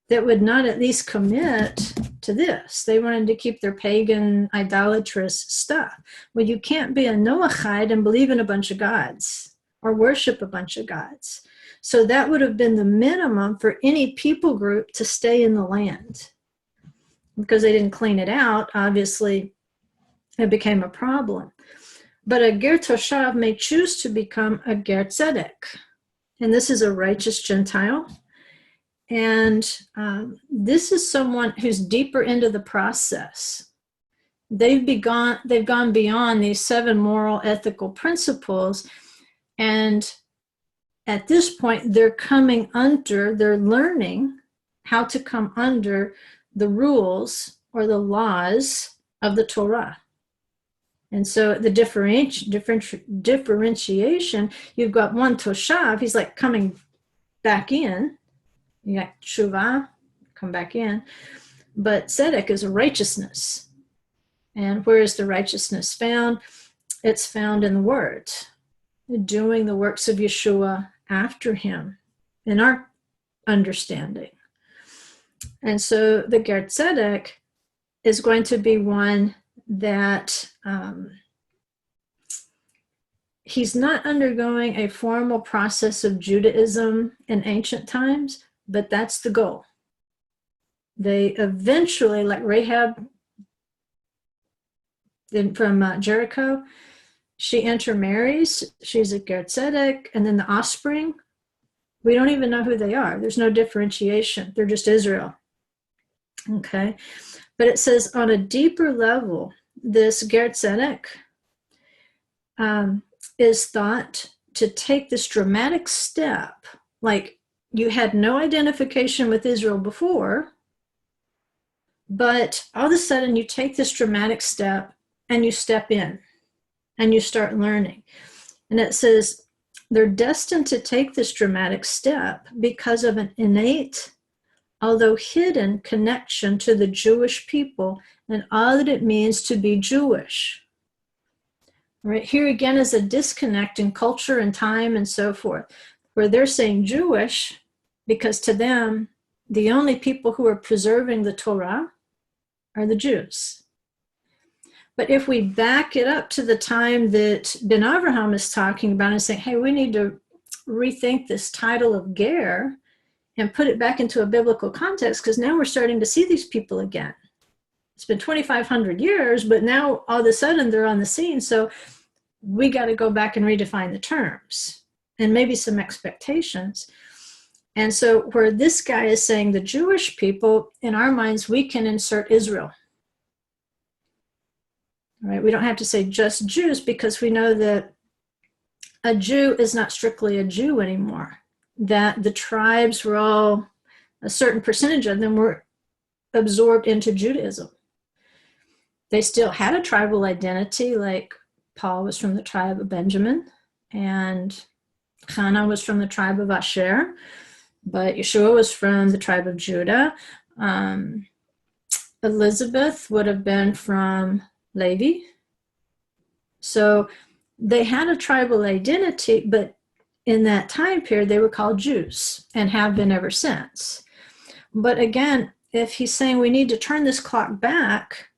that would not at least commit to this. They wanted to keep their pagan, idolatrous stuff. Well, you can't be a Noahide and believe in a bunch of gods or worship a bunch of gods. So that would have been the minimum for any people group to stay in the land. Because they didn't clean it out, obviously, it became a problem. But a Ger Toshav may choose to become a Ger Tzedek. And this is a righteous Gentile. And this is someone who's deeper into the process. They've gone beyond these 7 moral ethical principles. And at this point, they're learning how to come under the rules or the laws of the Torah. And so the differentiation, you've got one Toshav, he's like coming back in. You got Tshuva, come back in. But Tzedek is a righteousness. And where is the righteousness found? It's found in the Word, doing the works of Yeshua after him, in our understanding. And so the Ger Tzedek is going to be one that he's not undergoing a formal process of Judaism in ancient times, but that's the goal. They eventually, like Rahab from Jericho, she intermarries. She's a Ger Tzedek, and then the offspring, we don't even know who they are. There's no differentiation. They're just Israel. Okay? But it says on a deeper level, this Ger Tzedek is thought to take this dramatic step, like you had no identification with Israel before, but all of a sudden you take this dramatic step and you step in and you start learning. And it says they're destined to take this dramatic step because of an innate, although hidden, connection to the Jewish people and all that it means to be Jewish. Right here again is a disconnect in culture and time and so forth, where they're saying Jewish because to them, the only people who are preserving the Torah are the Jews. But if we back it up to the time that Ben Avraham is talking about and saying, hey, we need to rethink this title of Ger and put it back into a biblical context, because now we're starting to see these people again. It's been 2,500 years, but now all of a sudden they're on the scene. So we got to go back and redefine the terms and maybe some expectations. And so where this guy is saying the Jewish people, in our minds, we can insert Israel. Right? We don't have to say just Jews, because we know that a Jew is not strictly a Jew anymore. That the tribes were all, a certain percentage of them were absorbed into Judaism. They still had a tribal identity, like Paul was from the tribe of Benjamin, and Hannah was from the tribe of Asher, but Yeshua was from the tribe of Judah. Elizabeth would have been from Levi. So they had a tribal identity, but in that time period, they were called Jews and have been ever since. But again, if he's saying we need to turn this clock back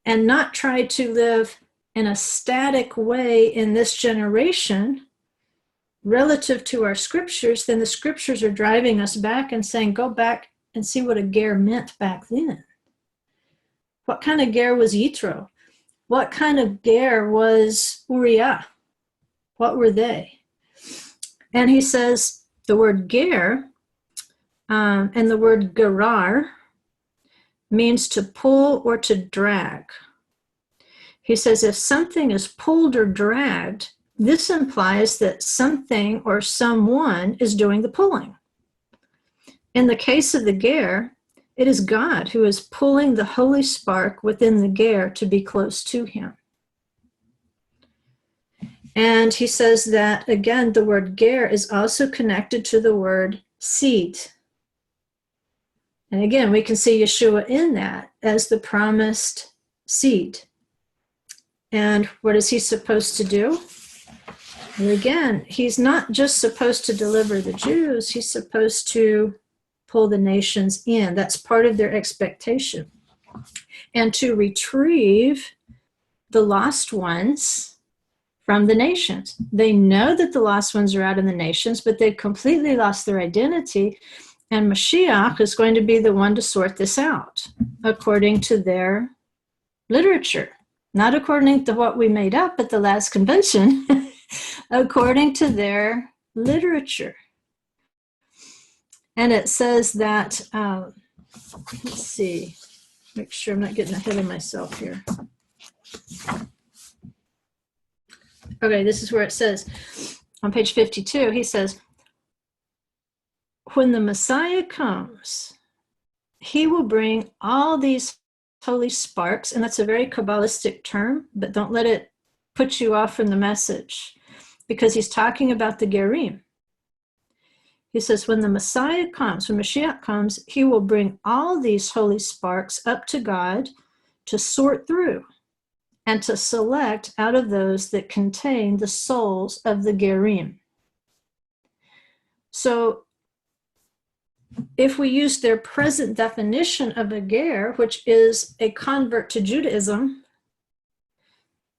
and not try to live in a static way in this generation relative to our scriptures, then the scriptures are driving us back and saying, go back and see what a ger meant back then. What kind of ger was Yitro? What kind of ger was Uriah? What were they? And he says the word ger and the word gerar means to pull or to drag. He says if something is pulled or dragged, this implies that something or someone is doing the pulling. In the case of the ger, it is God who is pulling the holy spark within the ger to be close to him. And he says that, again, the word ger is also connected to the word seed. And again, we can see Yeshua in that as the promised seed. And what is he supposed to do? And again, he's not just supposed to deliver the Jews, he's supposed to pull the nations in. That's part of their expectation. And to retrieve the lost ones from the nations. They know that the lost ones are out in the nations, but they've completely lost their identity. And Mashiach is going to be the one to sort this out according to their literature. Not according to what we made up at the last convention, according to their literature. And it says that, let's see, make sure I'm not getting ahead of myself here. Okay, this is where it says, on page 52, he says, when the Messiah comes, he will bring all these holy sparks, and that's a very Kabbalistic term, but don't let it put you off from the message, because he's talking about the Gerim. He says, when the Messiah comes, when Mashiach comes, he will bring all these holy sparks up to God to sort through and to select out of those that contain the souls of the Gerim. So if we use their present definition of a ger, which is a convert to Judaism,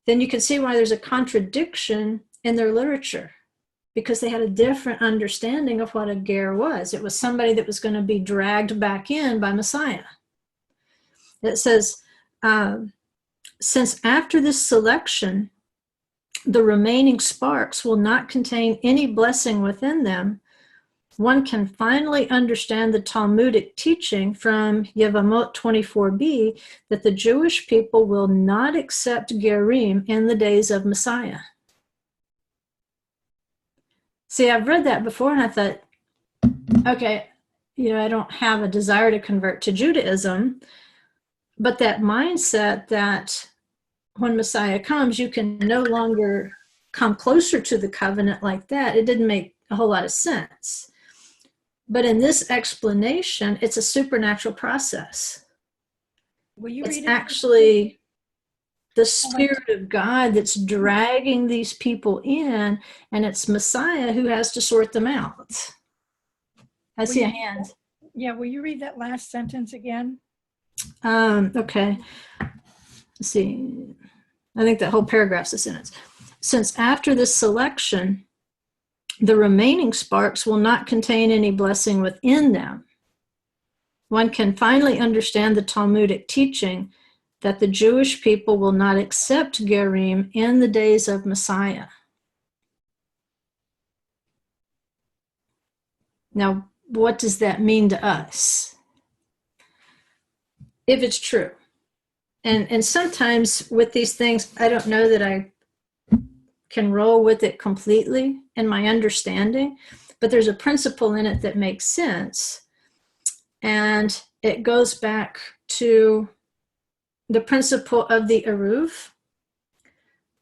then you can see why there's a contradiction in their literature, because they had a different understanding of what a ger was. It was somebody that was going to be dragged back in by Messiah. It says, since after this selection, the remaining sparks will not contain any blessing within them, one can finally understand the Talmudic teaching from Yevamot 24b that the Jewish people will not accept Gerim in the days of Messiah. See, I've read that before and I thought, okay, I don't have a desire to convert to Judaism, but that mindset that when Messiah comes, you can no longer come closer to the covenant like that, it didn't make a whole lot of sense. But in this explanation, it's a supernatural process. Will you it's read it? Actually the Spirit of God that's dragging these people in, and it's Messiah who has to sort them out. I see a hand. Yeah, will you read that last sentence again? Okay. Let's see. I think that whole paragraph's a sentence. Since after this selection, the remaining sparks will not contain any blessing within them, one can finally understand the Talmudic teaching that the Jewish people will not accept Gerim in the days of Messiah. Now, what does that mean to us? If it's true. And sometimes with these things, I don't know that I can roll with it completely in my understanding, but there's a principle in it that makes sense. And it goes back to the principle of the Eruv,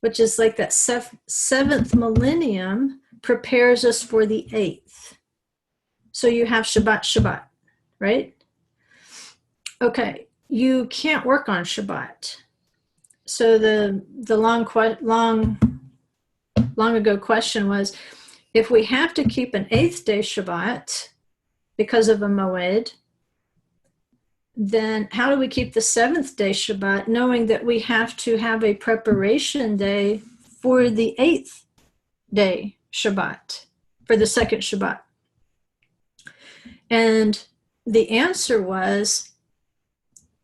which is like that seventh millennium prepares us for the eighth. So you have Shabbat, right? Okay, you can't work on Shabbat. So the long ago question was, if we have to keep an eighth day Shabbat because of a moed, then how do we keep the seventh day Shabbat, knowing that we have to have a preparation day for the eighth day Shabbat, for the second Shabbat? And the answer was,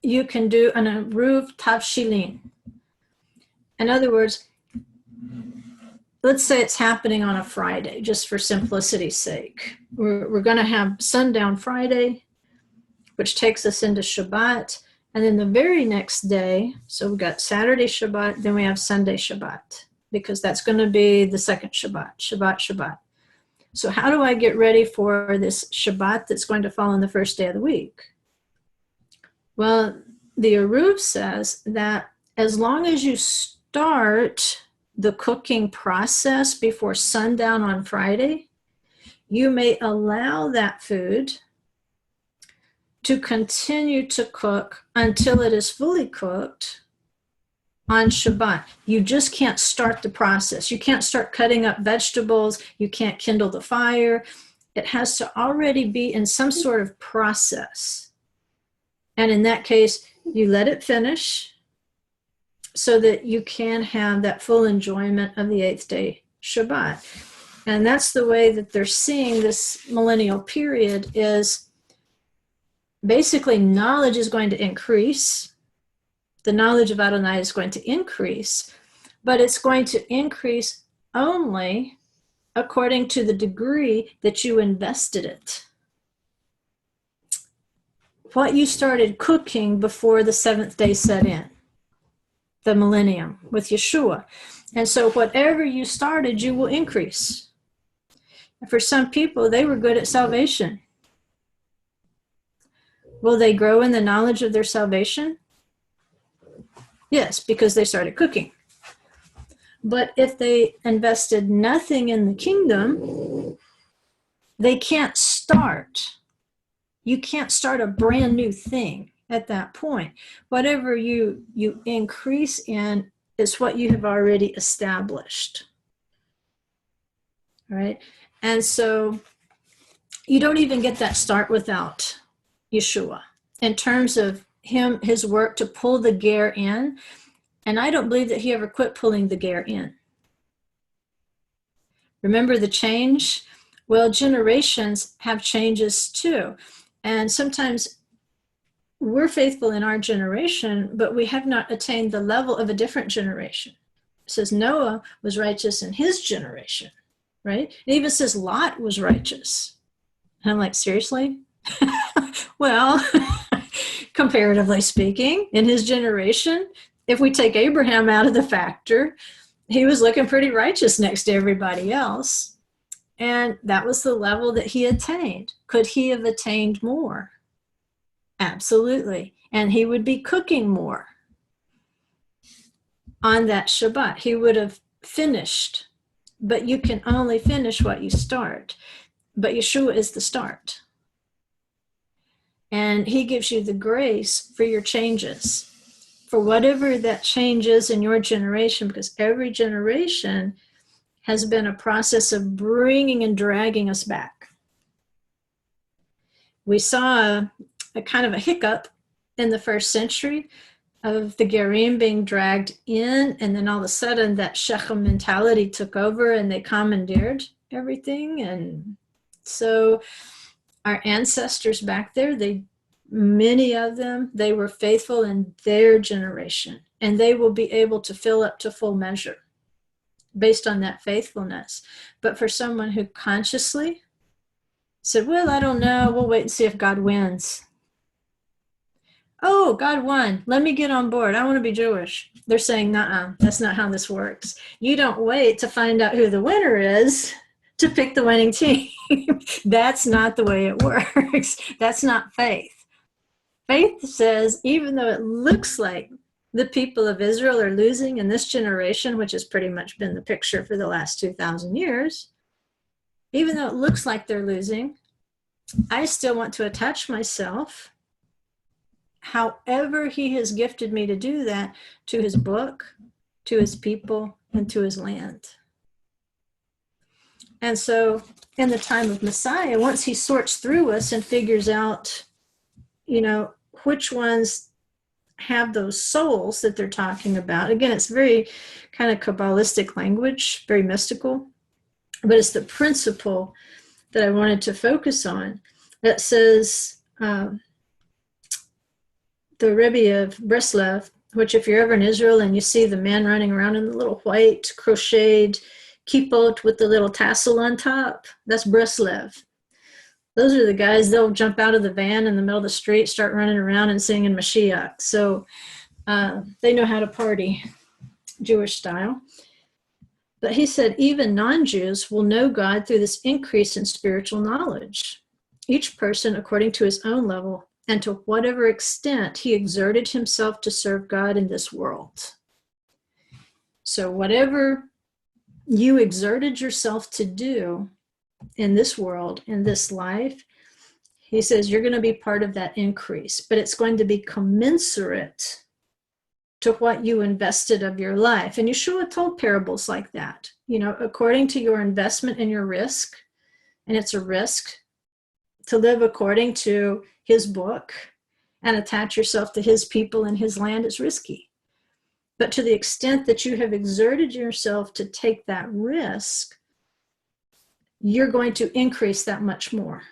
you can do an Eruv Tavshilin. In other words, let's say it's happening on a Friday, just for simplicity's sake. We're going to have sundown Friday, which takes us into Shabbat. And then the very next day, so we've got Saturday Shabbat, then we have Sunday Shabbat, because that's going to be the second Shabbat. So how do I get ready for this Shabbat that's going to fall on the first day of the week? Well, the Aruv says that as long as you start the cooking process before sundown on Friday, you may allow that food to continue to cook until it is fully cooked on Shabbat. You just can't start the process. You can't start cutting up vegetables. You can't kindle the fire. It has to already be in some sort of process. And in that case, you let it finish so that you can have that full enjoyment of the 8th day Shabbat. And that's the way that they're seeing this millennial period, is basically knowledge is going to increase. The knowledge of Adonai is going to increase, but it's going to increase only according to the degree that you invested it. What you started cooking before the 7th day set in, the millennium with Yeshua. And so whatever you started, you will increase. For some people, they were good at salvation. Will they grow in the knowledge of their salvation? Yes, because they started cooking. But if they invested nothing in the kingdom, they can't start. You can't start a brand new thing at that point. Whatever you increase in is what you have already established. All right? And so you don't even get that start without Yeshua in terms of his work to pull the ger in. And I don't believe that he ever quit pulling the ger in. Remember the change? Well, generations have changes too. And sometimes we're faithful in our generation, but we have not attained the level of a different generation. It says Noah was righteous in his generation, right? It even says Lot was righteous. And I'm like, seriously? Well, comparatively speaking, in his generation, if we take Abraham out of the factor, he was looking pretty righteous next to everybody else. And that was the level that he attained. Could he have attained more? Absolutely. And he would be cooking more on that Shabbat. He would have finished. But you can only finish what you start. But Yeshua is the start. And he gives you the grace for your changes, for whatever that change is in your generation, because every generation has been a process of bringing and dragging us back. We saw a kind of a hiccup in the 1st century of the Gerim being dragged in, and then all of a sudden that Shechem mentality took over and they commandeered everything. And so our ancestors back there, many of them, they were faithful in their generation, and they will be able to fill up to full measure based on that faithfulness. But for someone who consciously said, well, I don't know, we'll wait and see if God wins. Oh, God won. Let me get on board. I want to be Jewish. They're saying, nuh-uh, that's not how this works. You don't wait to find out who the winner is to pick the winning team. That's not the way it works. That's not faith. Faith says, even though it looks like the people of Israel are losing in this generation, which has pretty much been the picture for the last 2,000 years, even though it looks like they're losing, I still want to attach myself, however he has gifted me to do that, to his book, to his people, and to his land. And so in the time of Messiah, once he sorts through us and figures out, which ones have those souls that they're talking about. Again, it's very kind of Kabbalistic language, very mystical, but it's the principle that I wanted to focus on that says, the Rebbe of Breslev, which if you're ever in Israel and you see the men running around in the little white crocheted kippot with the little tassel on top, that's Breslev. Those are the guys, they'll jump out of the van in the middle of the street, start running around and singing Mashiach. So they know how to party, Jewish style. But he said, even non-Jews will know God through this increase in spiritual knowledge, each person according to his own level and to whatever extent he exerted himself to serve God in this world. So whatever you exerted yourself to do in this world, in this life, he says you're going to be part of that increase, but it's going to be commensurate to what you invested of your life. And Yeshua told parables like that, according to your investment and your risk. And it's a risk to live according to his book and attach yourself to his people and his land is risky. But to the extent that you have exerted yourself to take that risk, you're going to increase that much more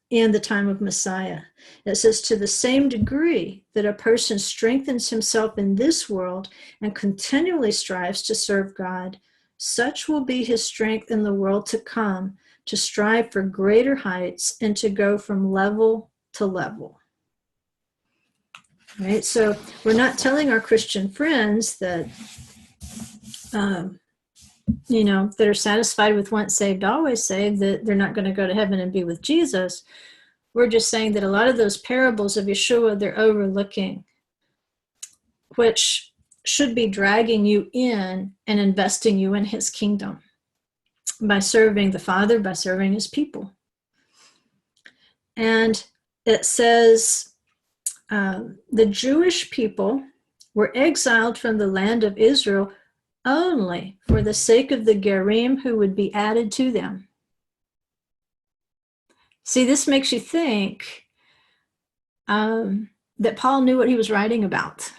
in the time of Messiah. It says, to the same degree that a person strengthens himself in this world and continually strives to serve God, such will be his strength in the world to come, to strive for greater heights and to go from level to level. Right? So we're not telling our Christian friends that, that are satisfied with once saved, always saved, that they're not going to go to heaven and be with Jesus. We're just saying that a lot of those parables of Yeshua, they're overlooking, which should be dragging you in and investing you in his kingdom by serving the Father, by serving his people. And it says the Jewish people were exiled from the land of Israel only for the sake of the Gerim who would be added to them. See, this makes you think that Paul knew what he was writing about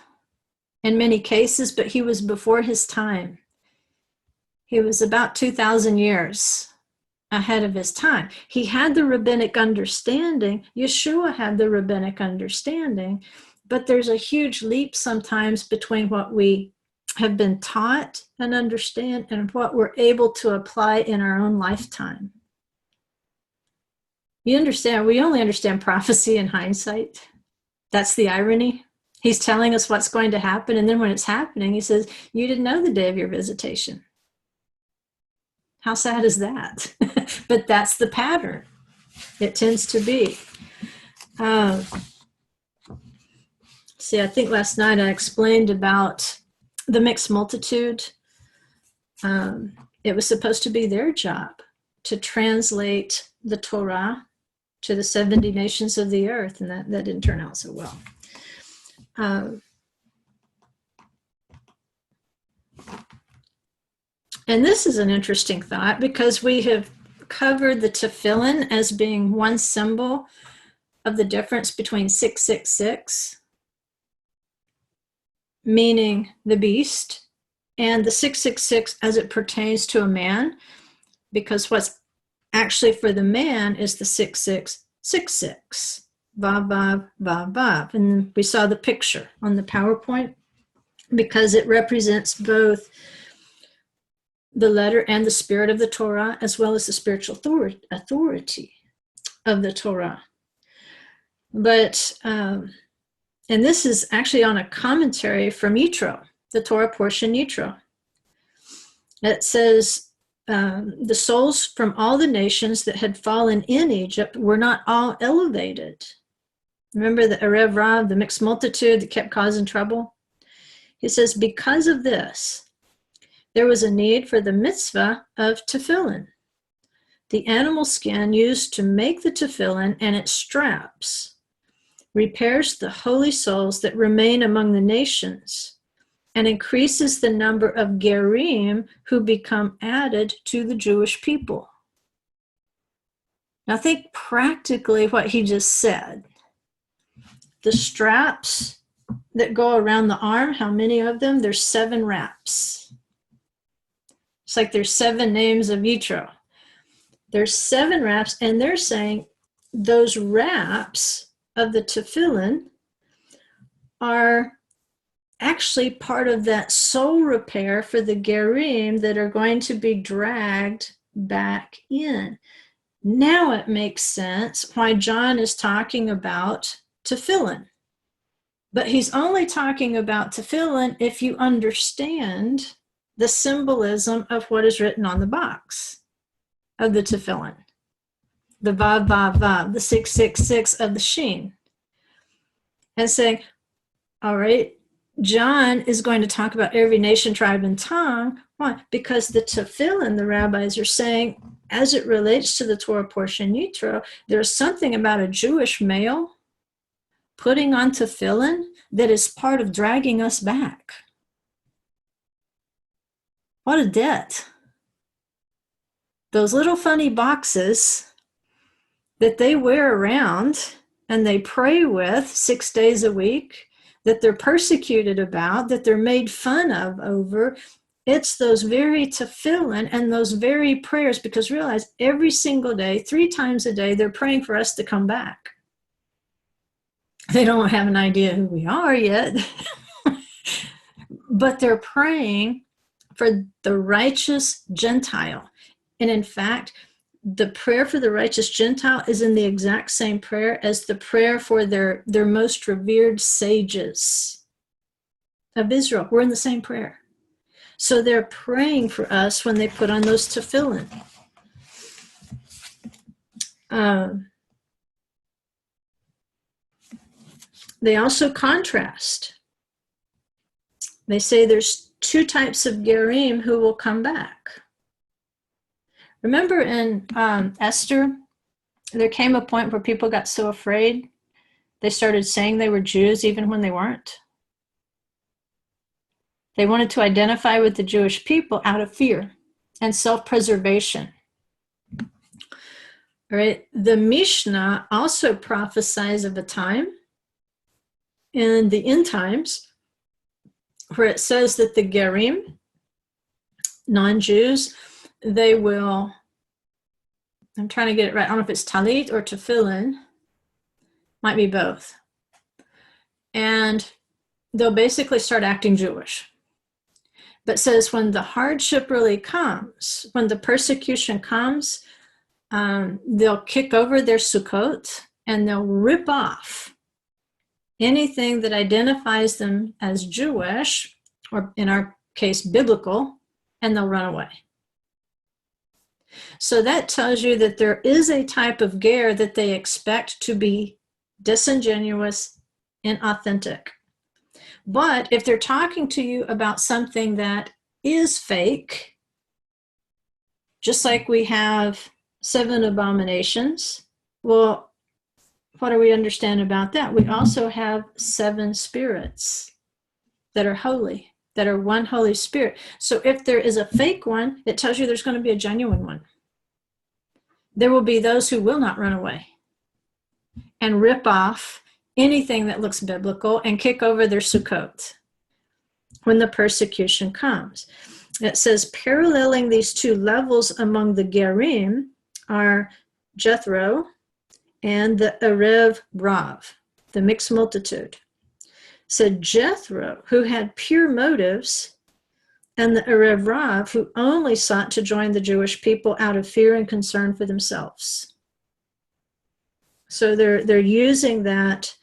in many cases, but he was before his time. He was about 2,000 years ahead of his time. He had the rabbinic understanding. Yeshua had the rabbinic understanding, but there's a huge leap sometimes between what we have been taught and understand and what we're able to apply in our own lifetime. You understand, we only understand prophecy in hindsight. That's the irony. He's telling us what's going to happen, and then when it's happening, he says, you didn't know the day of your visitation. How sad is that? But that's the pattern. It tends to be. See, I think last night I explained about the mixed multitude. It was supposed to be their job to translate the Torah to the 70 nations of the earth, and that didn't turn out so well. And this is an interesting thought because we have covered the tefillin as being one symbol of the difference between 666, meaning the beast, and the 666 as it pertains to a man, because what's actually for the man is the 6666. Vav, vav, vav, vav. And we saw the picture on the PowerPoint because it represents both the letter and the spirit of the Torah, as well as the spiritual authority of the Torah. But, and this is actually on a commentary from Yitro, the Torah portion Yitro. It says, the souls from all the nations that had fallen in Egypt were not all elevated. Remember the Erev Rav, the mixed multitude that kept causing trouble? He says, because of this, there was a need for the mitzvah of tefillin, the animal skin used to make the tefillin and its straps, repairs the holy souls that remain among the nations, and increases the number of gerim who become added to the Jewish people. Now think practically what he just said. The straps that go around the arm, how many of them? There's 7 wraps. It's like there's 7 names of Yitro. There's 7 wraps, and they're saying those wraps of the tefillin are actually part of that soul repair for the Gerim that are going to be dragged back in. Now it makes sense why John is talking about tefillin. But he's only talking about tefillin if you understand the symbolism of what is written on the box of the tefillin. The Vav, Vav, Vav, the 666 of the Sheen. And saying, all right, John is going to talk about every nation, tribe, and tongue. Why? Because the tefillin, the rabbis are saying, as it relates to the Torah portion Yitro, there's something about a Jewish male putting on tefillin that is part of dragging us back. What a debt. Those little funny boxes that they wear around and they pray with 6 days a week, that they're persecuted about, that they're made fun of over, it's those very tefillin and those very prayers, because realize every single day, 3 times a day, they're praying for us to come back. They don't have an idea who we are yet, but they're praying for the righteous Gentile. And in fact, the prayer for the righteous Gentile is in the exact same prayer as the prayer for their most revered sages of Israel. We're in the same prayer. So they're praying for us when they put on those tefillin. They also contrast. They say there's 2 types of Gerim who will come back. Remember in Esther, there came a point where people got so afraid, they started saying they were Jews even when they weren't. They wanted to identify with the Jewish people out of fear and self-preservation. All right. The Mishnah also prophesies of a time in the end times where it says that the Gerim, non-Jews, they will, I'm trying to get it right, I don't know if it's talit or tefillin, might be both. And they'll basically start acting Jewish. But says when the hardship really comes, when the persecution comes, they'll kick over their sukkot and they'll rip off anything that identifies them as Jewish, or in our case, biblical, and they'll run away. So that tells you that there is a type of ger that they expect to be disingenuous, inauthentic. But if they're talking to you about something that is fake, just like we have 7 abominations, well, what do we understand about that? We also have 7 spirits that are holy, that are one Holy Spirit. So if there is a fake one, it tells you there's going to be a genuine one. There will be those who will not run away and rip off anything that looks biblical and kick over their sukkot when the persecution comes. It says paralleling these 2 levels among the Gerim are Jethro and the Erev Rav, the mixed multitude. Said Jethro, who had pure motives, and the Erev Rav, who only sought to join the Jewish people out of fear and concern for themselves. So they're using that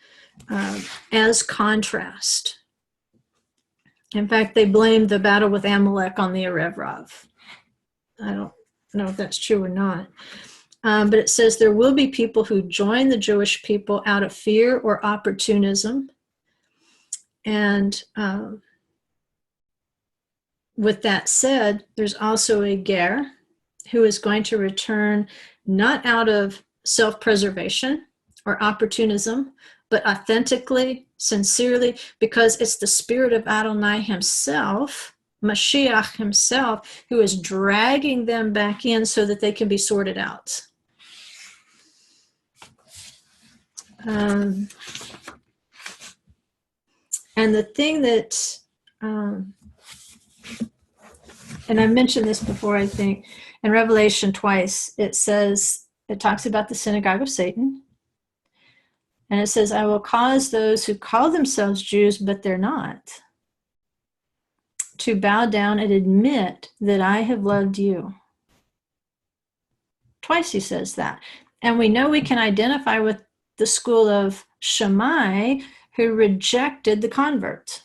as contrast. In fact, they blamed the battle with Amalek on the Erev Rav. I don't know if that's true or not. But it says there will be people who join the Jewish people out of fear or opportunism. And with that said, there's also a ger who is going to return not out of self-preservation or opportunism, but authentically, sincerely, because it's the Spirit of Adonai himself, Mashiach himself, who is dragging them back in so that they can be sorted out. And the thing that, and I mentioned this before, I think, in Revelation twice, it says, it talks about the synagogue of Satan. And it says, I will cause those who call themselves Jews, but they're not. to bow down and admit that I have loved you. Twice he says that. And we know we can identify with the school of Shammai, who rejected the converts.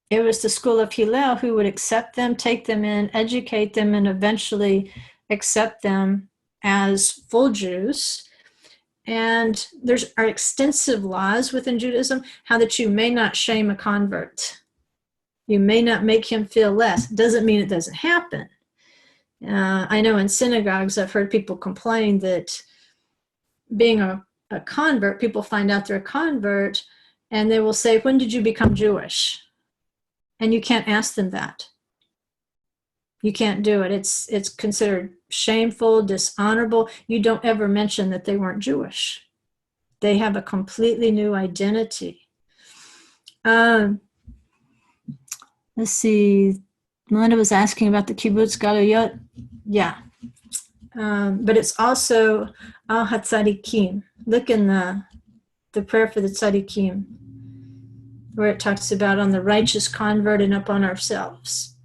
It was the school of Hillel who would accept them, take them in, educate them, and eventually accept them as full Jews. And there are extensive laws within Judaism, how that you may not shame a convert. You may not make him feel less. Doesn't mean it doesn't happen. I know in synagogues, I've heard people complain that being a convert, people find out they're a convert, and they will say, when did you become Jewish? And you can't ask them that. You can't do it. It's considered shameful, dishonorable. You don't ever mention that they weren't Jewish. They have a completely new identity. Let's see. Melinda was asking about the kibbutz galuyot. Yeah. But it's also al hatzadikim. Look in the prayer for the tzadikim, where it talks about on the righteous convert and up on ourselves.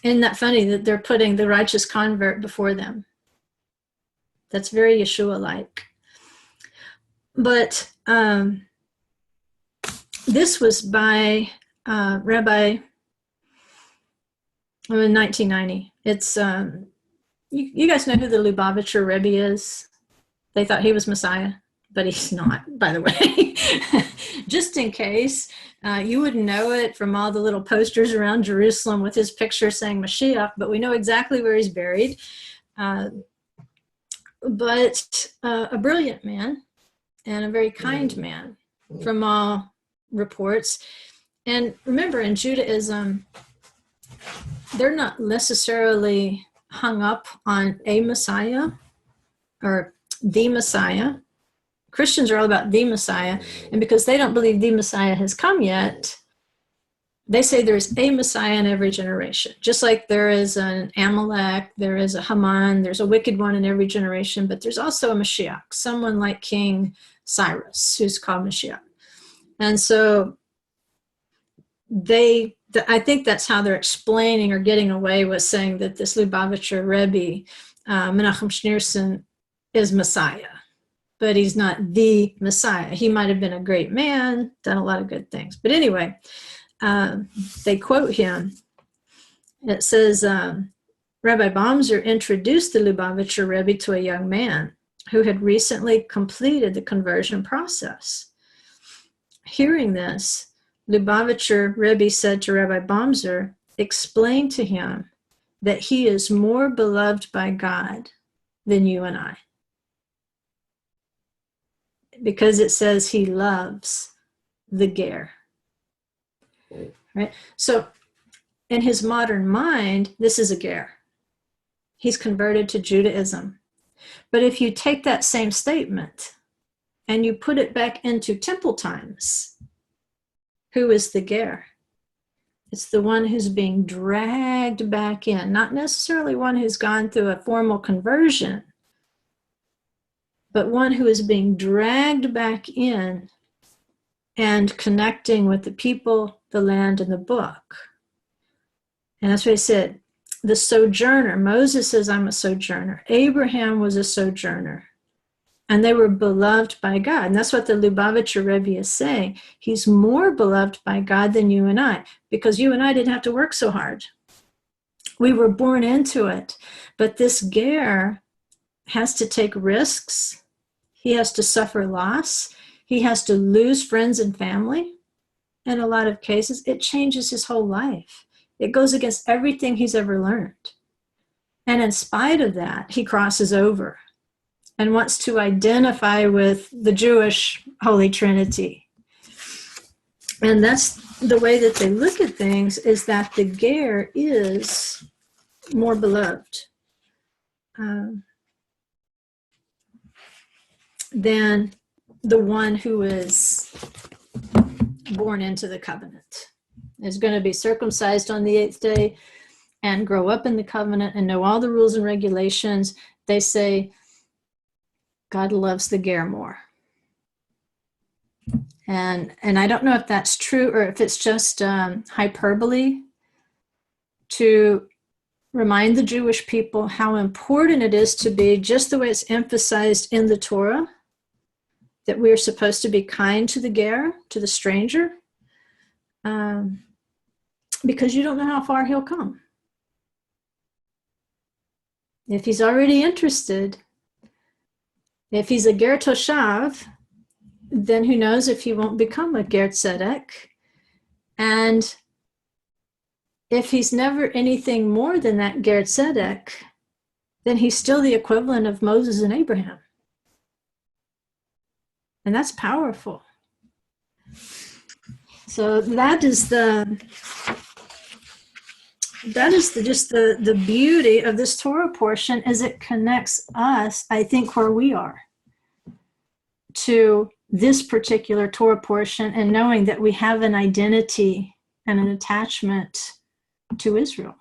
Isn't that funny that they're putting the righteous convert before them? That's very Yeshua-like. But this was by Rabbi in 1990. It's you guys know who the Lubavitcher Rebbe is? They thought he was Messiah, but he's not, by the way. Just in case, you wouldn't know it from all the little posters around Jerusalem with his picture saying Mashiach, but we know exactly where he's buried. But a brilliant man and a very kind man from all reports. And remember, in Judaism, they're not necessarily hung up on a Messiah or the Messiah. Christians are all about the Messiah, and because they don't believe the Messiah has come yet, they say there's a Messiah in every generation. Just like there is an Amalek, there is a Haman, there's a wicked one in every generation, but there's also a Mashiach, someone like King Cyrus, who's called Mashiach. And so I think that's how they're explaining or getting away with saying that this Lubavitcher Rebbe, Menachem Schneerson, is Messiah. But he's not the Messiah. He might have been a great man, done a lot of good things. But anyway, they quote him. It says, Rabbi Baumzer introduced the Lubavitcher Rebbe to a young man who had recently completed the conversion process. Hearing this, Lubavitcher Rebbe said to Rabbi Baumzer, explain to him that he is more beloved by God than you and I. Because it says he loves the ger. Right? So in his modern mind, this is a ger. He's converted to Judaism. But if you take that same statement and you put it back into temple times, who is the ger? It's the one who's being dragged back in, not necessarily one who's gone through a formal conversion, but one who is being dragged back in and connecting with the people, the land, and the book. And that's what he said. The sojourner, Moses says, I'm a sojourner. Abraham was a sojourner. And they were beloved by God. And that's what the Lubavitcher Rebbe is saying. He's more beloved by God than you and I, because you and I didn't have to work so hard. We were born into it. But this ger has to take risks. He has to suffer loss. He has to lose friends and family. In a lot of cases, it changes his whole life. It goes against everything he's ever learned. And in spite of that, he crosses over and wants to identify with the Jewish Holy Trinity. And that's the way that they look at things, is that the ger is more beloved than the one who is born into the covenant, is going to be circumcised on the 8th day and grow up in the covenant and know all the rules and regulations. They say God loves the ger more. And I don't know if that's true or if it's just hyperbole, to remind the Jewish people how important it is to be, just the way it's emphasized in the Torah, that we are supposed to be kind to the ger, to the stranger, because you don't know how far he'll come. If he's already interested, if he's a ger toshav, then who knows if he won't become a ger tzedek. And if he's never anything more than that ger tzedek, then he's still the equivalent of Moses and Abraham. And that's powerful. So that is just the beauty of this Torah portion, as it connects us, I think, where we are, to this particular Torah portion, and knowing that we have an identity and an attachment to Israel.